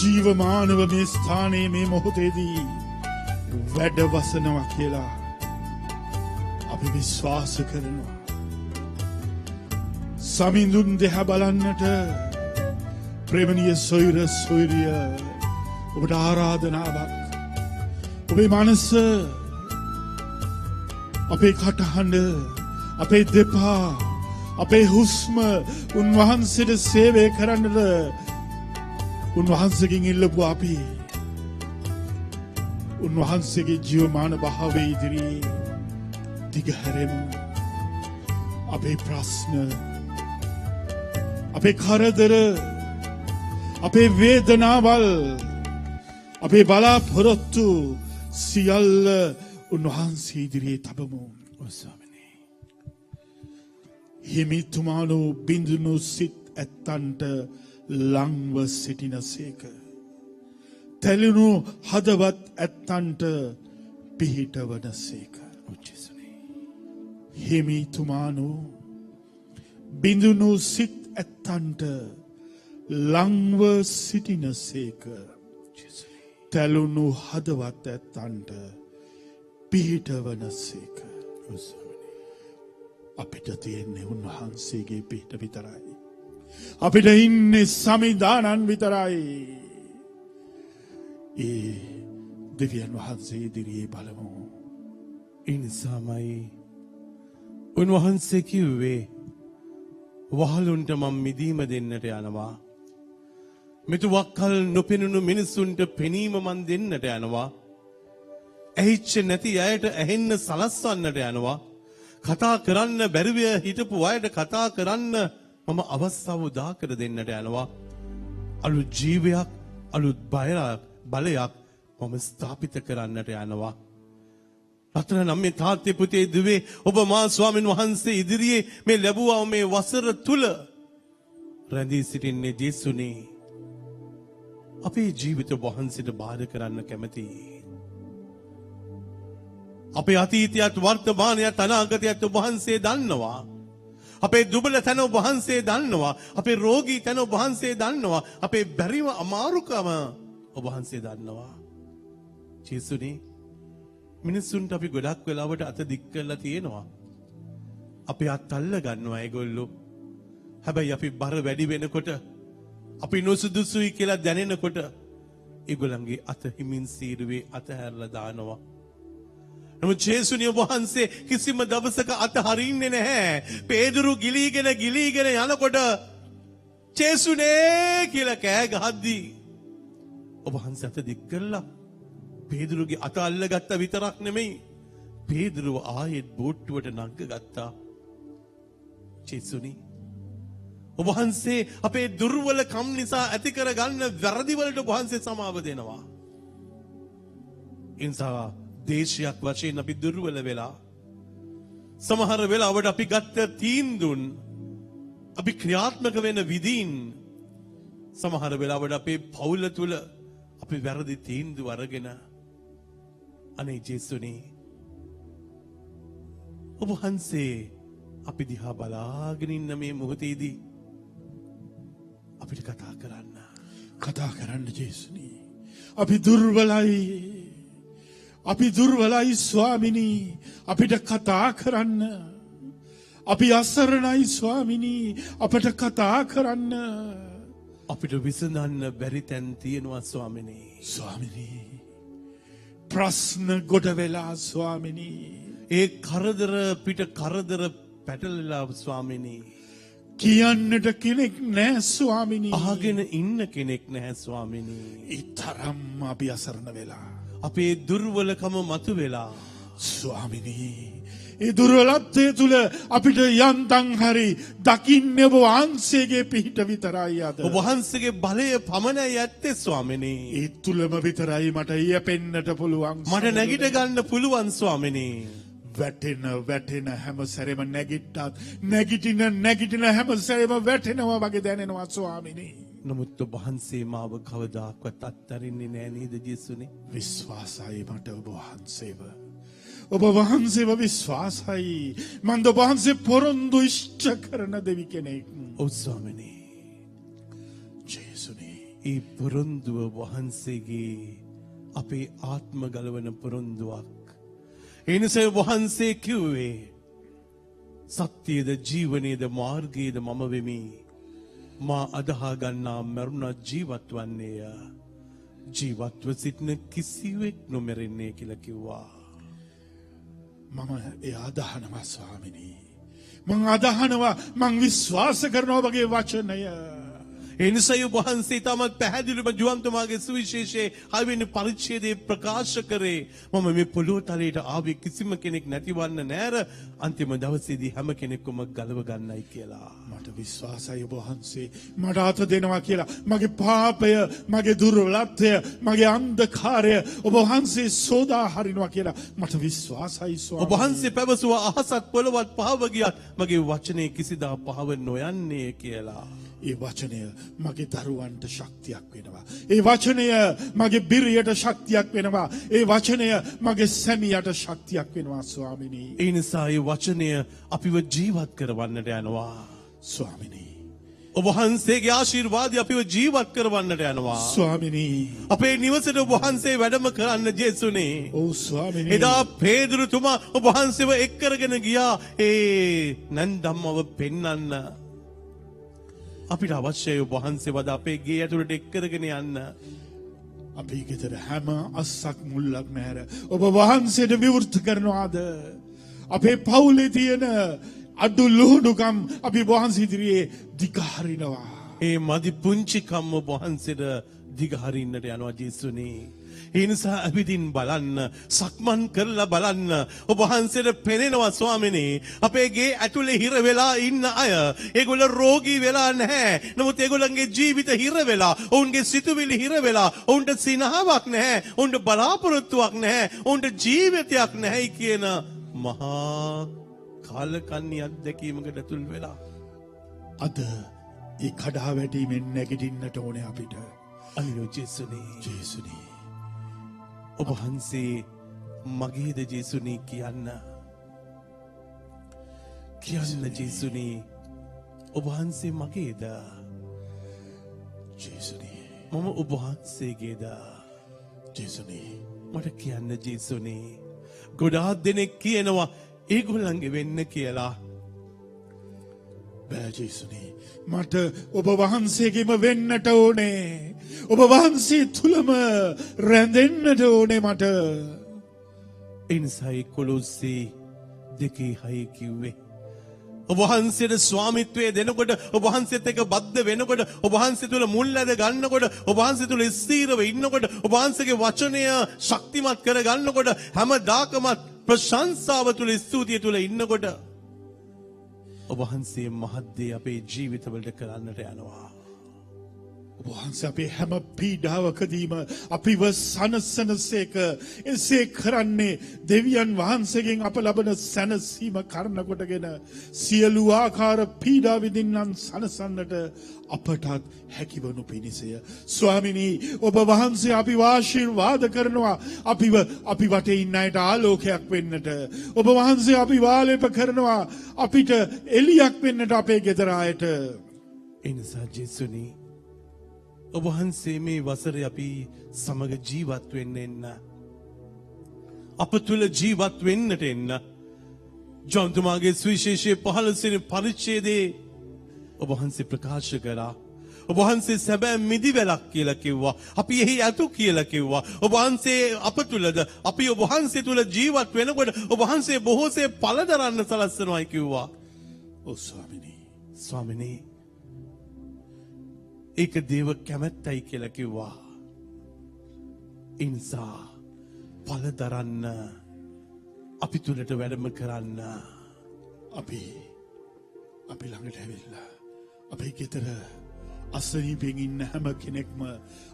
ජීවමානව මේ ස්ථානයේ මේ මොහොතේදී වැඩවසනවා කියලා අපි විශ්වාස කරනවා. සමිඳුන් දෙහා බලන්නට ප්‍රේමණීය සොයුර සොයුරිය ඔබට ආරාධනාවක්. ඔබේ මනස, අපේ කටහඬ, අපේ දෙපා, අපේ හුස්ම උන්වහන්සේට සේවය කරන්නට උන්වහන්සේගෙන් ඉල්ලපු අපි උන්වහන්සේගේ ජීවමාන භාවය ඉදිරියේ දිගහැරෙමු. අපේ ප්‍රශ්න, අපේ කරදර, අපේ වේදනාවල්, අපේ බලාපොරොත්තු සියල්ල උන්වහන්සේ ඉදිරියේ තබමු. හිමිතුමානෝ බිඳුණු සිත් ඇත්තන්ට ලංව සිටිනසේක. තැලුණු හදවත් ඇත්තන්ට පිහිටවනසේක. හිමිතුමානෝ බිඳුණු සිත් ඇත්තන්ට ලංව සිටිනසේක. තැලුණු හදවත් ඇත්තන්ට පිහිටවනසේක. අපිට තියෙන්නේ උන්වහන්සේගේ පිහිට විතරයි. අපිට ඉන්නේ සමිදානන් විතරයි. ඒ දෙවියන් වහන්සේ ඉදිරියේ බලමු. ඒ නිසාමයි උන්වහන්සේ කිව්වේ වහලුන්ට මම මිදීම දෙන්නට යනවා. මෙතුවක්කල් නොපෙනුණු මිනිසුන්ට පෙනීම මන් දෙන්නට යනවා. ඇහිච්ච නැති අයට ඇහෙන්න සලස්වන්නට යනවා. කතා කරන්න බැරිව හිටපු අයට කතා කරන්න මම අවස්ථාව උදා කර දෙන්නට යනවා. අලුත් ජීවයක්, අලුත් බලයක් මම ස්ථාපිත කරන්නට යනවා. රත්නම් මේ තාත්තේ පුතේ දුවේ ඔබ මා ස්වාමීන් වහන්සේ ඉදිරියේ මේ ලැබුවා මේ වසර තුල රැඳී සිටින්නේ ජේසුනේ අපේ ජීවිත වහන්සේට බාර කරන්න කැමතියි. අපේ අතීතයත් වර්තමානයත් අනාගතයත් වහන්සේ දන්නවා. අපේ දුබල තැන වහන්සේ දන්නවා. අපේ රෝගී තැන වහන්සේ දන්නවා. අපේ බැරිම අමාරුකම වහන්සේ දන්නවා. ජේසුනේ මිනිස්සුන්ට අපි ගොඩක් වෙලාවට අත දික් කරලා තියෙනවා. අපි අත් අල්ල ගන්නවා ඒගොල්ලෝ. හැබැයි අපි බර වැඩි වෙනකොට අපි නොසුදුසුයි කියලා දැනෙනකොට ඒගොල්ලන්ගේ අත හිමින් සීරුවේ අතහැරලා දානවා. නමුත් ජේසුනිය වහන්සේ කිසිම දවසක අත හරින්නේ නැහැ. පේදුරු ගිලීගෙන යනකොට ජේසුනේ කියලා කෑ ගහද්දී ඔබ වහන්සේ අත දික් කළා. පේදුරුගේ අත අල්ලගත්ත විතරක් නෙමෙයි. පේදුරුව ආයෙත් බෝට්ටුවට නංග ගත්තා. ජේසුනි ඔබ වහන්සේ අපේ දුර්වලකම් නිසා ඇති කරගන්න වැරදි වලට ඔබ වහන්සේ සමාව දෙනවා. ඉන්සා දේශයක් වශයෙන් අපි දුර්වල වෙලා සමහර වෙලාවට අපි ගත්ත තීන්දුන් අපි ක්‍රියාත්මක වෙන විදීන් සමහර වෙලාවට අපේ පවුල තුල අපි වැරදි තීන්දුව අරගෙන අනේ ජේසුනේ ඔබ වහන්සේ අපි දිහා බලාගෙන ඉන්න මේ මොහොතේදී අපිට කතා කරන්න ජේසුනි. අපි දුර්වලයි ස්වාමිනී. අපිට කතා කරන්න. අපි අසරණයි ස්වාමිනී. අපට කතා කරන්න. අපිට විසඳන්න බැරි තැන් තියෙනවා ස්වාමිනී. ස්වාමිනී ප්‍රශ්න ගොඩ වෙලා ස්වාමිනී. ඒ කරදර පිට කරදර පැටලලා ස්වාමිනී. කියන්නට කෙනෙක් නෑ ස්වාමිනී. අහගෙන ඉන්න කෙනෙක් නැහැ ස්වාමිනී. ඒ තරම් අපි අසරණ වෙලා. අපේ දුර්වලකම මතු වෙලා ස්වාමිනී ඒ දුර්වලත්වය තුල අපිට යන්තම් හරි දකින්නේ ඔබ වහන්සේගේ පිහිට විතරයි අද. ඔබ වහන්සේගේ බලය පමණයි ඇත්තේ ස්වාමිනී. ඒ තුලම විතරයි මට යැපෙන්නට පුළුවන්. මට නැගිට ගන්න පුළුවන් ස්වාමිනී. වැටෙන හැම සැරේම නැගිටින හැම සැරේම වැටෙනවා වගේ දැනෙනවා ස්වාමිනී. නමුත් ඔබ වහන්සේ මාව කවදාකවත් අත්හරින්නේ නෑ නේද ජේසුනේ? විශ්වාසයි මට ඔබ වහන්සේව විශ්වාසයි. මන්ද ඔබ වහන්සේ පොරොන්දු ඉෂ්ට කරන දෙවි කෙනෙක්. ඔව් ස්වාමිනේ. ජේසුනේ ඒ පොරොන්දුව වහන්සේගේ අපේ ආත්ම ගලවන පොරොන්දුවක්. ඒ නිසා වහන්සේ කිව්වේ සත්‍යයේද ජීවනයේද මාර්ගයේද මම වෙමි. මා අදහා ගන්නා මරුණා ජීවත් වන්නේය. ජීවත්ව සිටින කිසිවෙක් නොමරන්නේ කියලා කිව්වා. මම ඒ අදහනවා ස්වාමිනී. මං විශ්වාස කරනවා වගේ වචනය. ඒ නිසා වහන්සේ තමත් පැහැදිලිව ජුවන්තුමාගේ සුවිශේෂයේ 6 වෙනි පරිච්ඡේදයේ ප්‍රකාශ කරේ මම මේ පොළොව තලයට ආවේ කිසිම කෙනෙක් නැතිවන්න නෑර අන්තිම දවසේදී හැම කෙනෙක්වම ගලව ගන්නයි කියලා. මට විශ්වාසයි ඔබ වහන්සේ මට අත දෙනවා කියලා. මගේ පාපය, මගේ දුර්වලත්වය, මගේ අන්ධකාරය ඔබ වහන්සේ සෝදා හරිනවා කියලා මට විශ්වාසයි ස්වාමී. ඔබ වහන්සේ පැවසුවා අහසත් පොළවත් පහව ගියත් මගේ වචනේ කිසිදා පහව නොයන්නේ කියලා. ඒ වචනය මගේ දරුවන්ට ශක්තියක් වෙනවා. ඒ වචනය මගේ බිරියට ශක්තියක් වෙනවා. ඒ වචනය මගේ සැමියට ශක්තියක් වෙනවා ස්වාමිනී. ඒ නිසා ඒ වචනය අපිව ජීවත් කරවන්නට යනවා ස්වාමිනී. ඔබ වහන්සේගේ ආශිර්වාදය අපිව ජීවත් කරවන්නට යනවා ස්වාමිනී. අපේ නිවසට ඔබ වහන්සේ වැඩම කරන්න ජේසුනේ. ඔව් ස්වාමිනී. එදා පේදුරුතුමා ඔබ වහන්සේව එක් කරගෙන ගියා ඒ නන්දම්මව පෙන්වන්න. අපිට අවශ්‍යයි ඔබ වහන්සේ වද අපේ ගේ ඇතුළට එක් කරගෙන යන්න. අපේ ගෙදර හැම අස්සක් මුල්ලක් නැර ඔබ වහන්සේට විවෘත කරනවාද? අපේ පවුලේ තියෙන අඩු ලුහුඩුකම් අපි වහන්සේ ඉදිරියේ දිගහරිනවා. ඒ මදි පුංචිකම් ඔබ වහන්සේට දිගහරින්නට යනවා ජේසුනේ. ඒ නිසා අපිටින් බලන්න, සක්මන් කරලා බලන්න. ඔබ වහන්සේට පෙනෙනවා ස්වාමිනේ. අපේ ගේ ඇතුලේ හිර වෙලා ඉන්න අය, ඒගොල්ලෝ රෝගී වෙලා නැහැ. නමුත් ඒගොල්ලන්ගේ ජීවිත හිර වෙලා, ඔවුන්ගේ සිතුවිලි හිර වෙලා, ඔවුන්ට සිනහාවක් නැහැ, ඔවුන්ට බලාපොරොත්තුවක් නැහැ, ඔවුන්ට ජීවිතයක් නැහැ කියන මහා කාලකන්ණි අත්දැකීමකට ඇතුල් වෙලා අද ඒ කඩා වැටීමෙන් නැගිටින්නට ඕනේ අපිට. අනියෝ ජේසුනේ ජේසුනේ ඔබ වහන්සේ මගේද ජේසුනේ කියන්න ජේසුනේ ඔබ වහන්සේ මගේද ජේසුනේ මම ඔබ වහන්සේගේද ජේසුනේ මට කියන්න ජේසුනේ ගොඩාක් දෙනෙක් කියනවා ඒගොල්ලන්ගේ වෙන්න කියලා බෑ ජේසුනේ මට ඔබ වහන්සේගෙම වෙන්නට ඕනේ. ඔබ වහන්සේ තුලම රැඳෙන්නට ඕනේ මට. එනිසායි කොලොස්සේ 2:6 කිව්වේ ඔබ වහන්සේට ස්වාමිත්වය දෙනකොට ඔබ වහන්සේත් එක්ක බද්ධ වෙනකොට ඔබ වහන්සේ තුල මුල් ඇද ගන්නකොට ඔබ වහන්සේ තුල ස්ථීරව ඉන්නකොට ඔබ වහන්සේගේ වචනය ශක්තිමත් කර ගන්නකොට හැමදාකම ප්‍රශංසාව තුල ස්තුතිය තුල ඉන්නකොට ඔබ වහන්සේ මහත් දේ අපේ ජීවිතවලට කරන්නට යනවා. ඔබ වහන්සේ අපේ හැම පීඩාවකදීම අපිව සනසනසේක එසේ කරන්නේ දෙවියන් වහන්සේගෙන් අප ලබන සැනසීම කරන කොටගෙන සියලු ආකාර පීඩා විඳින්නන් සනසන්නට අපටත් හැකිවනු පිණිසය. ස්වාමිනී ඔබ වහන්සේ අපිව ආශිර්වාද කරනවා අපි වටේ ඉන්න අයට ආලෝකයක් වෙන්නට. ඔබ වහන්සේ අපි වාලේප කරනවා අපිට එළියක් වෙන්නට අපේ ගෙදර අයට. ඒ නිසා ජේසුනි ඔබ වහන්සේ මේ වසරේ අපි සමග ජීවත් වෙන්න එන්න. අප තුල ජීවත් වෙන්නට එන්න. ජොන්තුමාගේ සුවිශේෂයේ 15 වෙනි පරිච්ඡේදයේ ඔබ වහන්සේ ප්‍රකාශ කරා. ඔබ වහන්සේ සැබෑ මිදිවැලක් කියලා කිව්වා. අපි එහි ඇතු කියලා කිව්වා. ඔබ වහන්සේ අප තුලද අපි ඔබ වහන්සේ තුල ජීවත් වෙනකොට ඔබ වහන්සේ බොහෝසේ ඵල දරන්න සලස්වනවායි කිව්වා. ඔව් ස්වාමිනේ ඒක දේව කැමැත්තයි කියලා කිව්වා. ඒ නිසා ඵල දරන්න අපි තුලට වැඩම කරන්න අපි ළඟට ඇවිල්ලා අපේ ගෙදර අසනීපෙන් ඉන්න හැම කෙනෙක්ම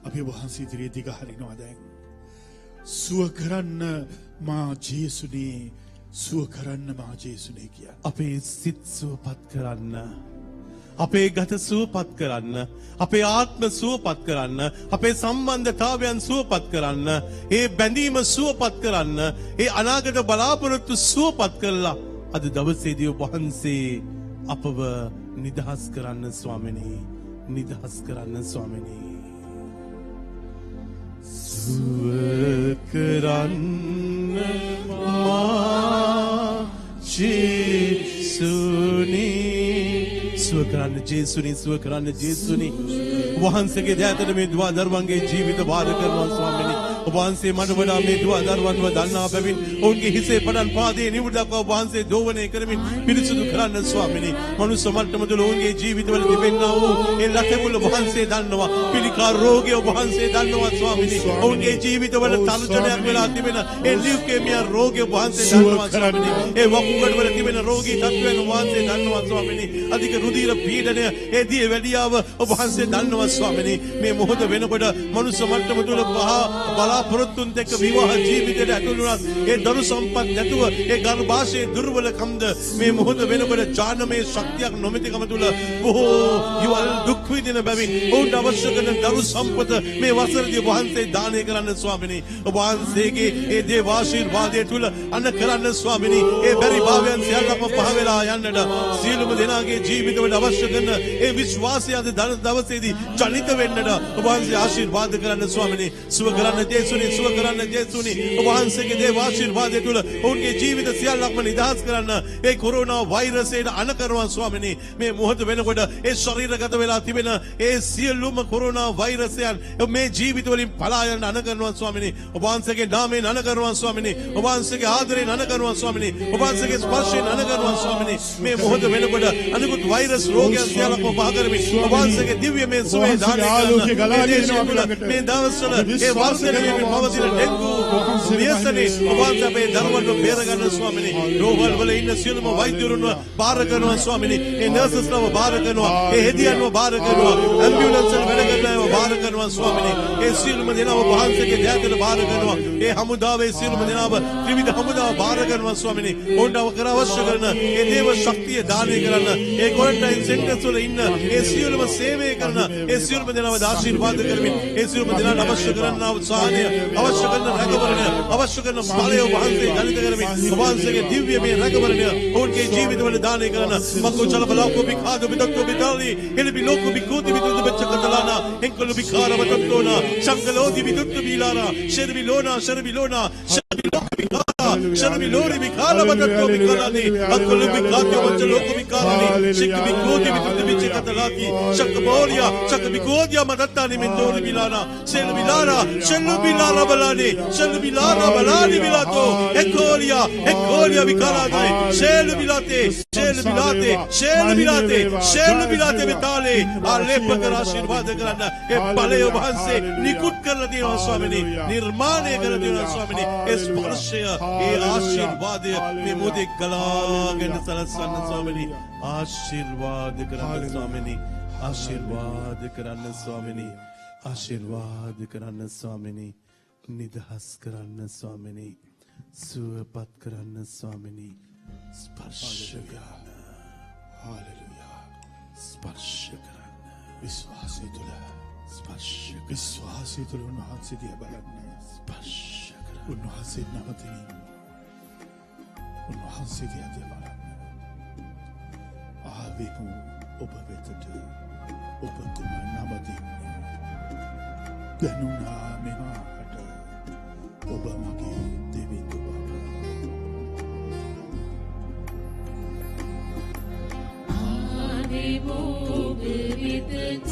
අපි වහන්සේ ඉදිරියේ දිග හරිනවා දැන්. සුව කරන්න මා ජේසුනේ සුව කරන්න මා ජේසුනේ කිය. අපේ සිත් සුවපත් කරන්න අපේ ගත සුවපත් කරන්න අපේ ආත්ම සුවපත් කරන්න අපේ සම්බන්ධතාවයන් සුවපත් කරන්න ඒ බැඳීම සුවපත් කරන්න ඒ අනාගත බලාපොරොත්තු සුවපත් කරලා අද දවසේදී ඔබ වහන්සේ අපව නිදහස් කරන්න ස්වාමිනේ නිදහස් කරන්න ස්වාමිනේ සුව කරන්න මා ජේසුනේ සුව කරන්න ජේසුනි වහන්සේගේ දෑතට මේ දුවා දරුවන්ගේ ජීවිත බාර කරනවා ස්වාමිනේ ඔබ වහන්සේ මට වඩා මේ දුවා දරුවන්ව දන්නා බැවින් ඔවුන්ගේ හිසේ පටන් පාදයේ නිවුර දක්වා ඔබ වහන්සේ දෝවනය කරමින් පිරිසුදු කරන්න ස්වාමිනේ මනුස්ස මට්ටම තුළ ඔවුන්ගේ ජීවිතවල තිබෙනා වූ ඒ ලකමුල ඔබ වහන්සේ දන්නවා පිළිකා රෝගය ඔබ වහන්සේ දන්නවා ස්වාමිනේ ඔවුන්ගේ ජීවිතවල තර්ජනයක් වෙලා තිබෙන ඒ ලියුකේමියා රෝගය ඔබ වහන්සේ දන්නවා ස්වාමිනේ ඒ වකුගඩවල තිබෙන රෝගී තත්ත්වයන් ඔබ වහන්සේ දන්නවා ස්වාමිනේ අධික රුධිර පීඩනය ඒ දිය වැඩියාව ඔබ වහන්සේ දන්නවා ස්වාමිනේ මේ මොහොත වෙනකොට මනුස්ස මට්ටම තුළ බලාපොරොත්තුන් එක්ක විවාහ ජීවිතයට ඇතුළු වුණත් ඒ දරු සම්පත් නැතුව ඒ ගර්භාෂයේ දුර්වලකම්ද මේ මොහොත වෙනකොට ඥානමය ශක්තියක් නොමැතිකම තුළ බොහෝ යවල් දුක් විඳින බැවින් ඔවුන්ට අවශ්‍ය කරන දරු සම්පත මේ වසරේදී වහන්සේ දානය කරන්න ස්වාමිනේ ඔබ වහන්සේගේ ඒ දේව ආශිර්වාදය තුළ අන කරන්න ස්වාමිනේ ඒ බැරි භාවයන් සියල්ලම පහ වෙලා යන්නට සියලුම දෙනාගේ ජීවිතවලට අවශ්‍ය කරන ඒ විශ්වාසය අද දවසේදී ජනිත වෙන්නට ඔබ වහන්සේ ආශිර්වාද කරන්න ස්වාමිනේ සුව කරන්න ජේසුනේ ඔබ වහන්සේගේ දේව ආශිර්වාදය තුළ ඔවුන්ගේ ජීවිත සියල්ලක්ම නිදහස් කරන්න ඒ කොරෝනා වෛරසයට අන කරනවා ස්වාමිනේ මේ මොහොත වෙනකොට ඒ ශරීරගත වෙලා තිබෙන ඒ සියලුම කොරෝනා වෛරසයන් මේ ජීවිත වලින් පලා යන්න අන කරනවා ස්වාමිනේ ඔබ වහන්සේගේ නාමයෙන් අන කරනවා ස්වාමිනේ ඔබ වහන්සේගේ ආදරයෙන් අන කරනවා ස්වාමිනේ ඔබ වහන්සේගේ ස්පර්ශයෙන් අන කරනවා ස්වාමිනේ මේ මොහොත වෙනකොට අනිකුත් වෛරස් රෝගයන් සියල්ලක්ම පහ කරමින් ඔබ වහන්සේගේ දිව්‍යමය සුවය දානය කරන්න මේ දවස්වල ඒ වර්ෂණයේ පවතින ඩෙන්ගු ව්‍යසනේ ඔබ වහන්සේ අපේ දරුවන්ව බේර ගන්න ස්වාමිනේ. රෝහල් වල ඉන්න සියලුම වෛද්‍යවරුන්ව බාර කරනවා ස්වාමිනේ. ඒ නර්සස්ලව බාර කරනවා. ඒ හෙදියන්ව බාර කරනවා. ඇම්බියුලන්ස් වල වැඩ කරන අයව බාර කරනවා ස්වාමිනේ. ඒ සියලුම දෙනාව වහන්සේගේ දයාවෙන් බාර කරනවා. ඒ හමුදාවේ සියලුම දෙනාව ත්‍රිවිධ හමුදාව බාර කරනවා ස්වාමිනේ. ඔවුන්ව කර අවශ්‍ය කරන ඒ දේව ශක්තිය දානය කරන්න. ඒ ක්වොරන්ටයින් සෙන්ටර්ස් වල ඉන්න ඒ සියලුම සේවය කරන ඒ සියලුම දෙනාව ආශිර්වාද කරමින් ඒ සියලුම දෙනාට අවශ්‍ය කරන්නා වූ සහාය අවශ්‍ය කරන රැකවරණය අවශ්‍ය කරන ඵලය වහන්සේ ජනිත කරමින් වහන්සේගේ දිව්‍යමය රැකවරණය ඔවුන්ගේ ජීවිතවල දානය කරන මක්කෝ චල බලාකෝ බිකාදු බිදක්කෝ බිතාලි එලි ලෝකෝ බිකෝති බිදුදු බච්ච කතලානා එන්කලු බිකාරව තත්තෝනා සංගලෝති බිදුත්තු බීලාරා ශර්විලෝනා ශර්විලෝනා Sharabi lori bikala batatto bikalani akulu bikatyo bacca loko bikalani shikki bikodi bitutte biche katalaki shakka bolia shakka bikodia matattani mentori bilana shelu bilara balani bilato ekolia bikala dai shelu bilate betale alepa kara आशीर्वाद करना ये भले वහන්සේ निकुट කරලා තියෙනවා ස්වාමිනේ නිර්මාණය කරලා තියෙනවා ස්වාමිනේ ඒ ස්පර්ශය ඒ ආශිර්වාදය මේ මොදේ ගලාගෙන සලස්වන්න ස්වාමිනේ ආශිර්වාද කරන්න ස්වාමිනේ ආශිර්වාද කරන්න ස්වාමිනේ ආශිර්වාද කරන්න ස්වාමිනේ නිදහස් කරන්න ස්වාමිනේ සුවපත් කරන්න ස්වාමිනේ ස්පර්ශ කරන්න Hallelujah. ස්පර්ශ කරන්න විශ්වාසය තුළ විශ්වාසය තුළ උන්වහන්සේ දිහා බලන්න ස්පර්ශ කරන්න උන්වහන්සේ නවතිනින් උන්වහන්සේ දිහා බලන්න ආවෙමු ඔබ වෙතට ඔබතුම නවතින්න ගනුනා මෙහාට ඔබ මගේ දෙවිඳු බව ආවෙමු ඔබ වෙතට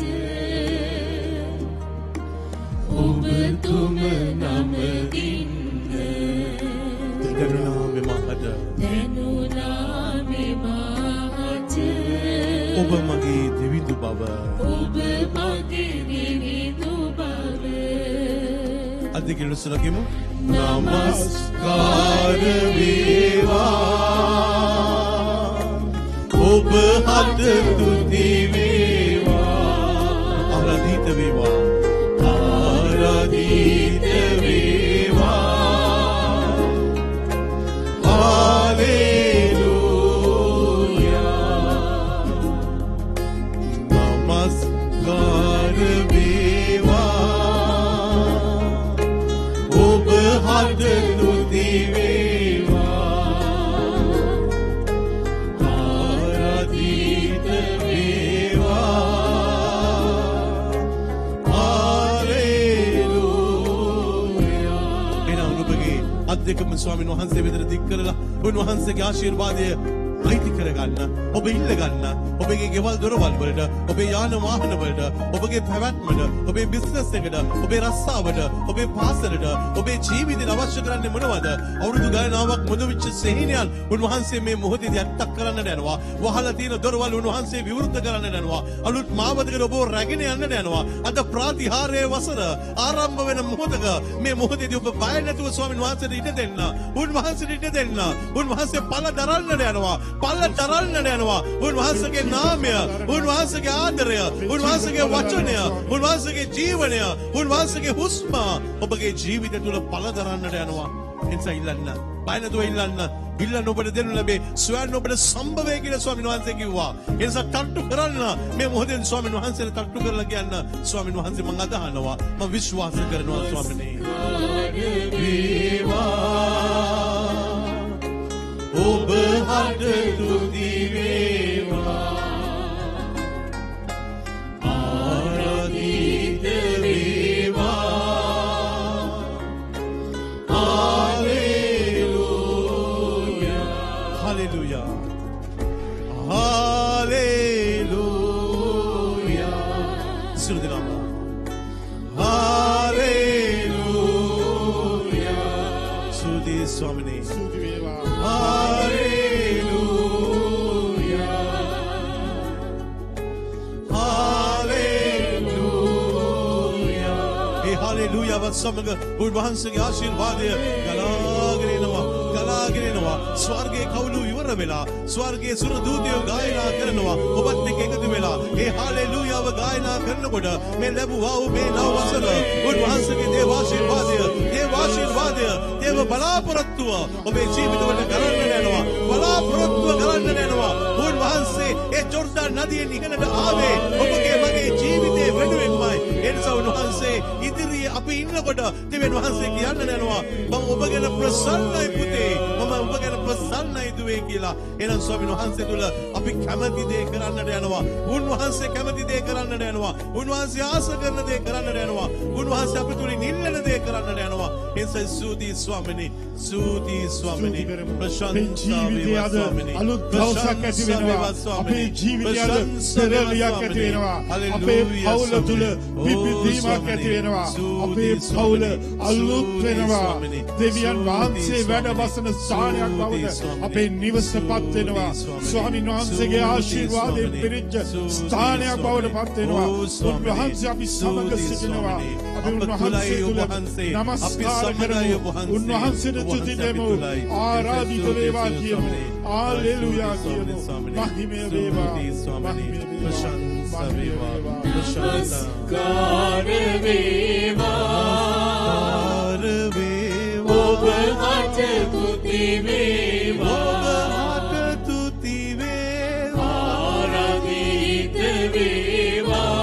ඔබතුම නවතින්න ගනුනා මෙහාට ඔබ මගේ දෙවිඳු බව අධික ලෙසලකෙමු නමස්කාර වේවා ඔබ හට තුති වේවා ආරාධිත වේවා දෙකම ස්වාමීන් වහන්සේ වෙතට දික් කරලා උන්වහන්සේගේ ආශිර්වාදය අයිති කරගන්න ඔබ ඉල්ල ගන්න ඔබගේ ගෙවල් දොරවල් වලට ඔබේ යාන වාහන වලට ඔබගේ පැවැත්මට ඔබේ බිස්නස් එකට ඔබේ රස්සාවට ඔබේ පාසලට ඔබේ ජීවිතේ අවශ්‍ය කරන්නේ මොනවද අවුරුදු ගණනාවක් මොදවිච්ච සෙහිනියන් උන්වහන්සේ මේ මොහොතේදී අත්ක් කරන්නට යනවා වහලා තියෙන දොරවල් උන්වහන්සේ විවෘත කරන්නට යනවා අලුත් මාවතකට ඔබ රැගෙන යන්නට යනවා අද ප්‍රාතිහාර්යයේ වසර ආරම්භ වෙන මොහොතක මේ මොහොතේදී ඔබ බය නැතුව ස්වාමීන් වහන්සේට ඉඩ දෙන්න උන්වහන්සේට ඉඩ දෙන්න උන්වහන්සේ පළ දරන්නට යනවා පල්ල තරන්නට යනවා උන්වහන්සේගේ නාමය උන්වහන්සේගේ ආදරය උන්වහන්සේගේ වචනය උන්වහන්සේගේ ජීවනය උන්වහන්සේගේ හුස්ම ඔබගේ ජීවිතය තුළ පළ දරන්නට යනවා එනිසා ඉල්ලන්න බය නැතුව ඉල්ලන්න ඔබට දෙනු ලැබේ සොයන්න ඔබට සම්භවය කියලා ස්වාමීන් වහන්සේ කිව්වා ඒ නිසා තට්ටු කරන්න මේ මොහොතේ ස්වාමීන් වහන්සේට තට්ටු කරලා කියන්න ස්වාමීන් වහන්සේ මම අදහනවා මම විශ්වාස කරනවා ස්වාමීනි ඔබ හට තුති වේවා ආරාධිත වේවා හalleluya hallelujah hallelujah සුදනම hallelujah සුදී ස්වාමීනි සුදී වේවා හාලෙලූයාවත් සමග උන්වහන්සේගේ ආශිර්වාදය ගලාගෙන එනවා ස්වර්ගයේ කවුළු ඉවර වෙලා ස්වර්ගයේ සුර දූතයෝ ගායනා කරනවා ඔබත් එක්ක එකතු වෙලා ඒ හාලෙලූයාව ගායනා කරනකොට මේ ලැබුවා වූ මේ නව වසර උන්වහන්සේගේ දේව ආශිර්වාදය දේව බලාපොරොත්තුව ඔබේ ජීවිතවල කරන්න යනවා බලාපොරොත්තුව කරන්න යනවා උන්වහන්සේ ඒ ජෝර්දාන් නදියෙන් ඉගෙනට ආවේ ඔබගේ මගේ ජීවිතේ වෙනුවෙන්මයි ඒ නිසා උන්වහන්සේ ඉදිරියේ අපි ඉන්නකොට දෙවියන් වහන්සේ කියන්න යනවා මම ඔබ ගැන ප්‍රසන්නයි පුතේ මම ඔබ ගැන ප්‍රසන්නයි දුවේ කියලා එහෙනම් ස්වාමීන් වහන්සේ තුල අපි කැමති දේ කරන්නට යනවා උන්වහන්සේ කැමති දේ කරන්නට යනවා උන්වහන්සේ ආස කරන දේ කරන්නට යනවා උන්වහන්සේ අප තුලින් ඉල්ලන දේ කරන්නට යනවා එසේ සූති ස්වාමීනි ප්‍රශංසා වේවා ස්වාමීනි අලුත් දවසක් ඇති වෙනවා අපේ ජීවිතය පෙරලියක් ඇති වෙනවා අපේ පවුල තුල පිපිදීමක් ඇති වෙනවා අපේ පවුල අලුත් වෙනවා දෙවියන් වහන්සේ වැඩ වසන ස්ථානයක් බවට අපේ නිවසපත් වෙනවා ස්වාමීන් වහන්සේගේ ආශිර්වාදයෙන් පිරිච්ච ස්ථානයක් බවට පත් වෙනවා උන්වහන්සේ අපි සමග සිටිනවා අපි උන්වහන්සේ තුල නමස්කාර කරමු උන්වහන්සේට තුති දෙමු ආරාධිත වේවා කියමු හාලෙලූයා කියමු මහිමය වේවා ප්‍රශංසා වේවා නමස්කාර වේවා ඔබ හට තුති වේවා ආරාධිත වේවා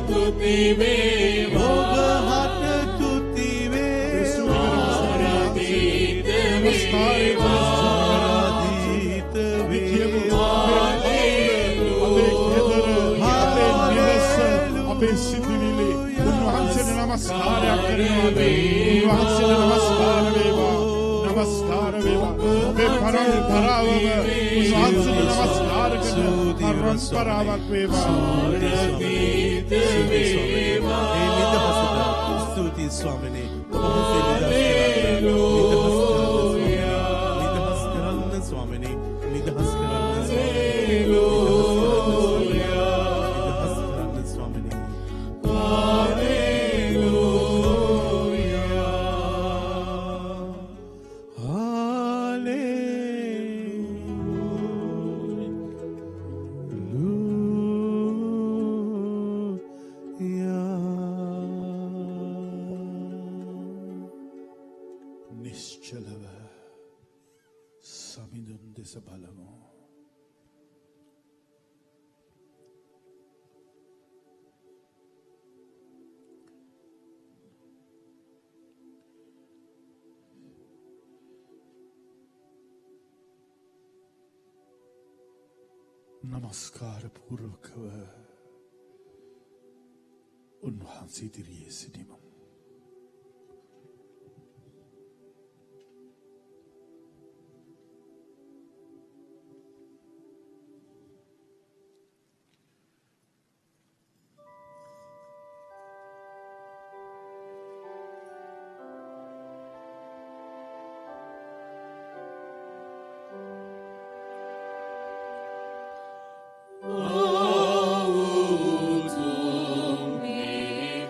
නමස්කාර වේවා ඔබ හට තුති වේවා අපේ සිතිවිලි උන්වහන්සේට නමස්කාරයක් කරනවා උන්වහන්සේට නමස්කාර වේවා අපේ පරම්පරාවම උන්වහන්සේට නමස්කාර කරන පරම්පරාවක් වේවා ස්තුති ස්වාමීනි ස්වාමීනි නිදහස් කරන්න ස්වාමීනි නිශ්චලව සමිඳුන් දෙස බලමු නමස්කාර පූර්වකව උන්වහන්සේ ඉදිරියේ සිටිමු Oh, to me,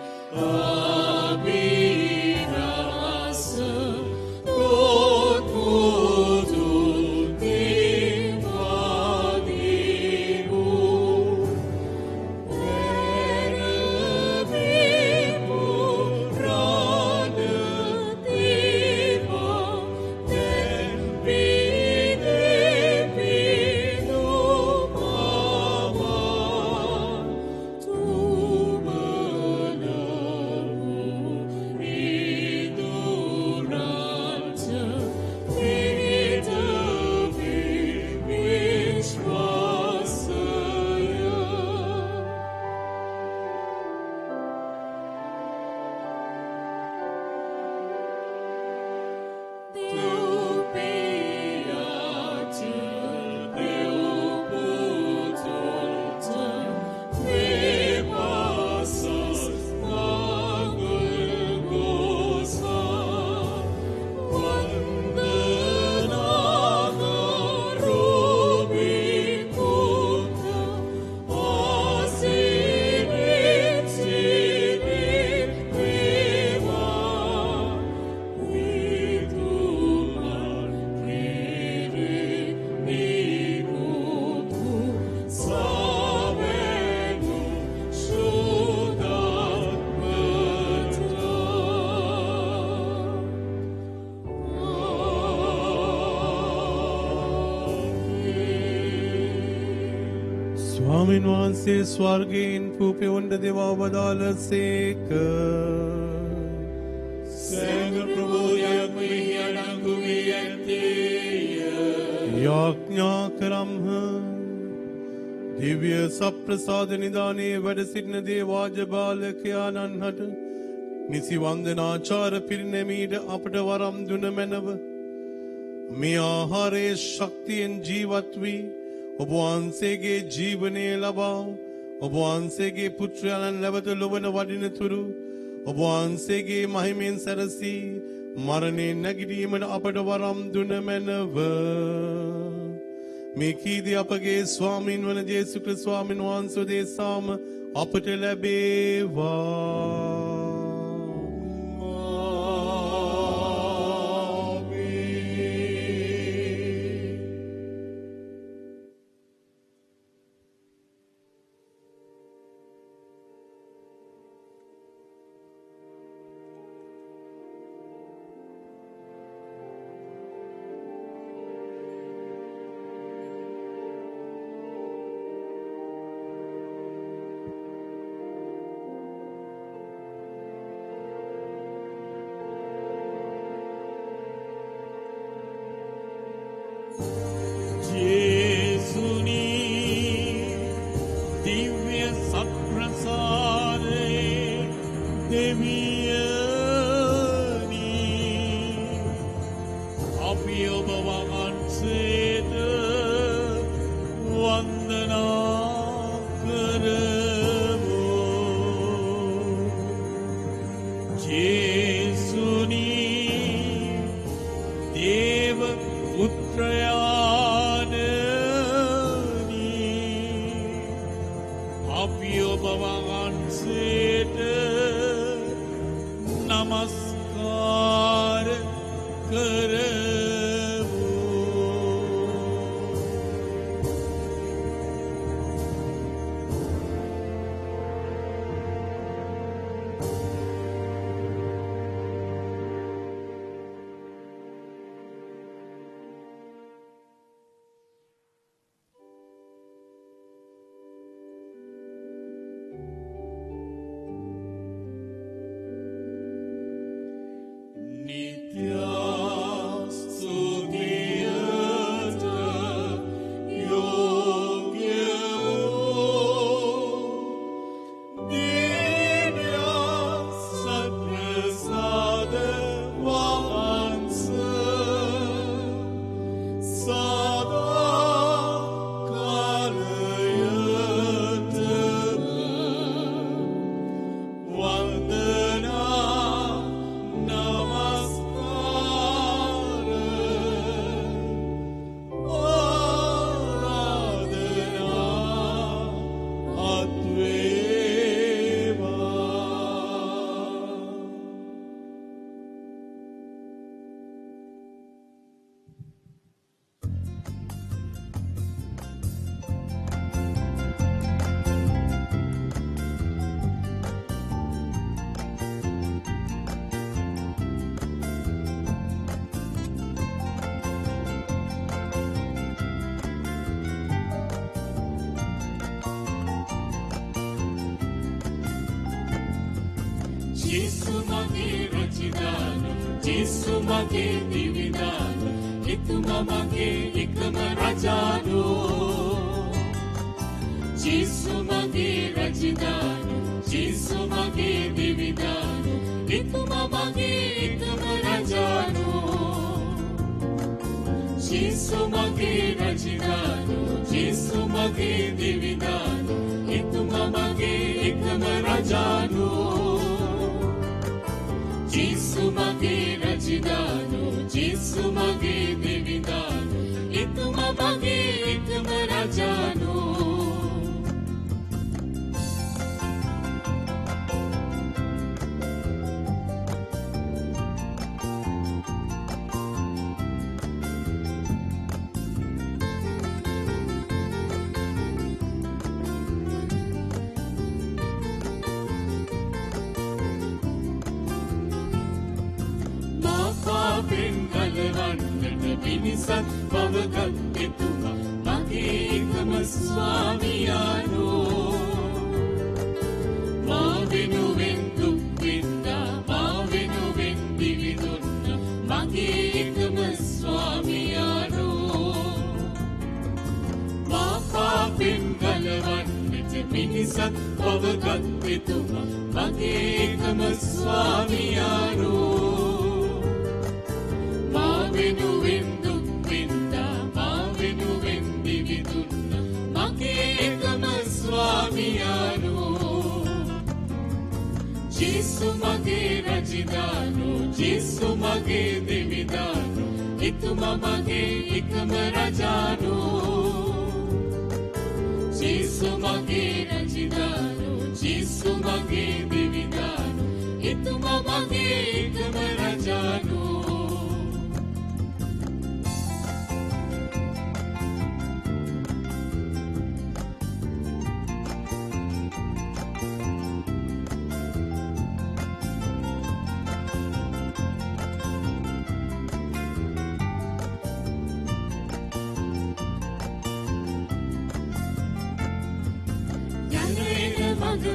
ස්වාමීන් වහන්සේ ස්වර්ගයෙන් පුපෙවුන්ට දෙවා වදාළසේක. සෑම ප්‍රබෝධයක් මෙහි අඩංගු වී ඇත්තේය. යාඥා කරම්හ. දිව්‍ය සප්‍රසාද නිදානේ වැඩ සිටින දේවාජ බාලකයාණන්හට නිසි වන්දනාචාර පිරිනැමීට අපට වරම් දුන මැනව. මේ ආහාරයේ ශක්තියෙන් ජීවත් වී ඔබ වහන්සේගේ ජීවනය ලබා ඔබ වහන්සේගේ පුත්‍රයන් ලැබත ලොවන වඩිනතුරු ඔබ වහන්සේගේ මහිමෙන් සැරසී මරණයෙන් නැගිටීමට අපට වරම් දුන මැනව. මේ කීදී අපගේ ස්වාමීන් වන ජේසුස් ක්‍රිස්තුස් ස්වාමීන් වහන්සේ දේශාම අපට ලැබේවා. පිනිසත් පවගත් එතුමා මගේ මගේ එකම ස්වාමියානෝ මා වෙනුවෙන් දුක් විඳා මා වෙනුවෙන් දිවි දුන්න මගේ එකම ස්වාමියානෝ මා පාපෙන් ගලවන්නට මිනිසත් පවගත් එතුමා මගේ එකම ස්වාමියානෝ මා වෙනුවෙන් දුක් විඳා මා වෙනුවෙන් දිවි දුන්න මගේ එකම ස්වාමියානෝ ජේසු මගේ රජදානෝ ජේසු මගේ දෙවිදානෝ එතුමා මගේ එකම රජානෝ ජේසු මගේ රජදානෝ ජේසු මගේ දෙවිදානෝ එතුමා මගේ එකම රජානෝ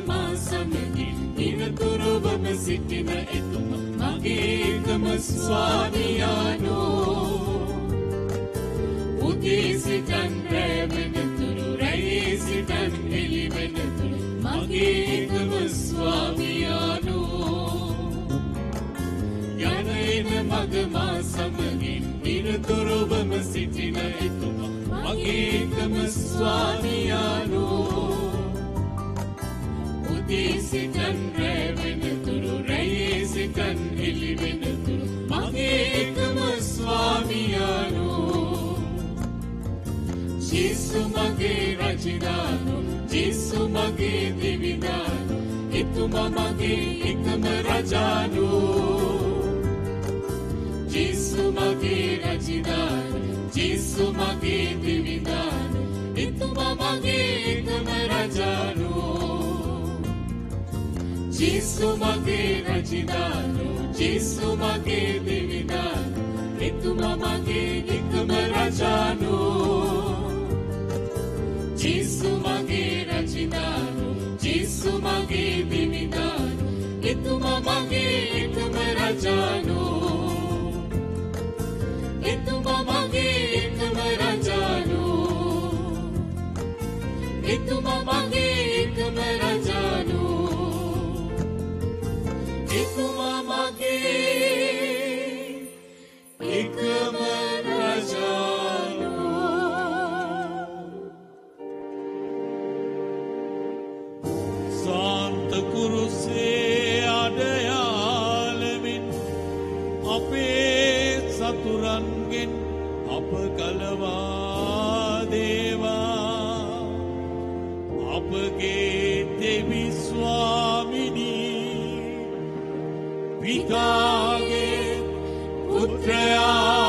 මා සමගින් නිරතුරුවම සිටින එතුමා මගේ එකම ස්වාමියානෝ උදේ සිටන් රැ වෙනතුරු රැයේ සිටන් එළි වෙනතුරු මගේ එකම ස්වාමියානෝ යන එන මග මා සමගින් නිරතුරුවම සිටින එතුමා මගේ එකම ස්වාමියානෝ සිටන් රැ වෙනතුරු රැයේ සිටන් එළි වෙනතුරු මගේ එකම ස්වාමියානෝ ජේසු මගේ රජදානෝ ජේසු මගේ දෙවිදානෝ එතුමා මගේ එකම රජානෝ ජේසු මගේ රජදානෝ ජේසු මගේ දෙවිදානෝ එතුමා මගේ එකම රජානෝ ජේසු මගේ රජදානෝ ජේසු මගේ දෙවිදානෝ එතුමා මගේ එකම රජානෝ ජේසු මගේ රජදානෝ ජේසු මගේ දෙවිදානෝ එතුමා මගේ එකම රජානෝ එතුමා මගේ එකම රජානෝ එතුමා මගේ එකම රජානෝ එතුමා මගේ එකම රජානෝ සාන්ත කුරුසේ අඩයාලමින් අපේ සතුරන්ගෙන් අප කලවා දේවා අපගේ දෙවි ස්වාමිනී පිතාගේ පුත්‍රයා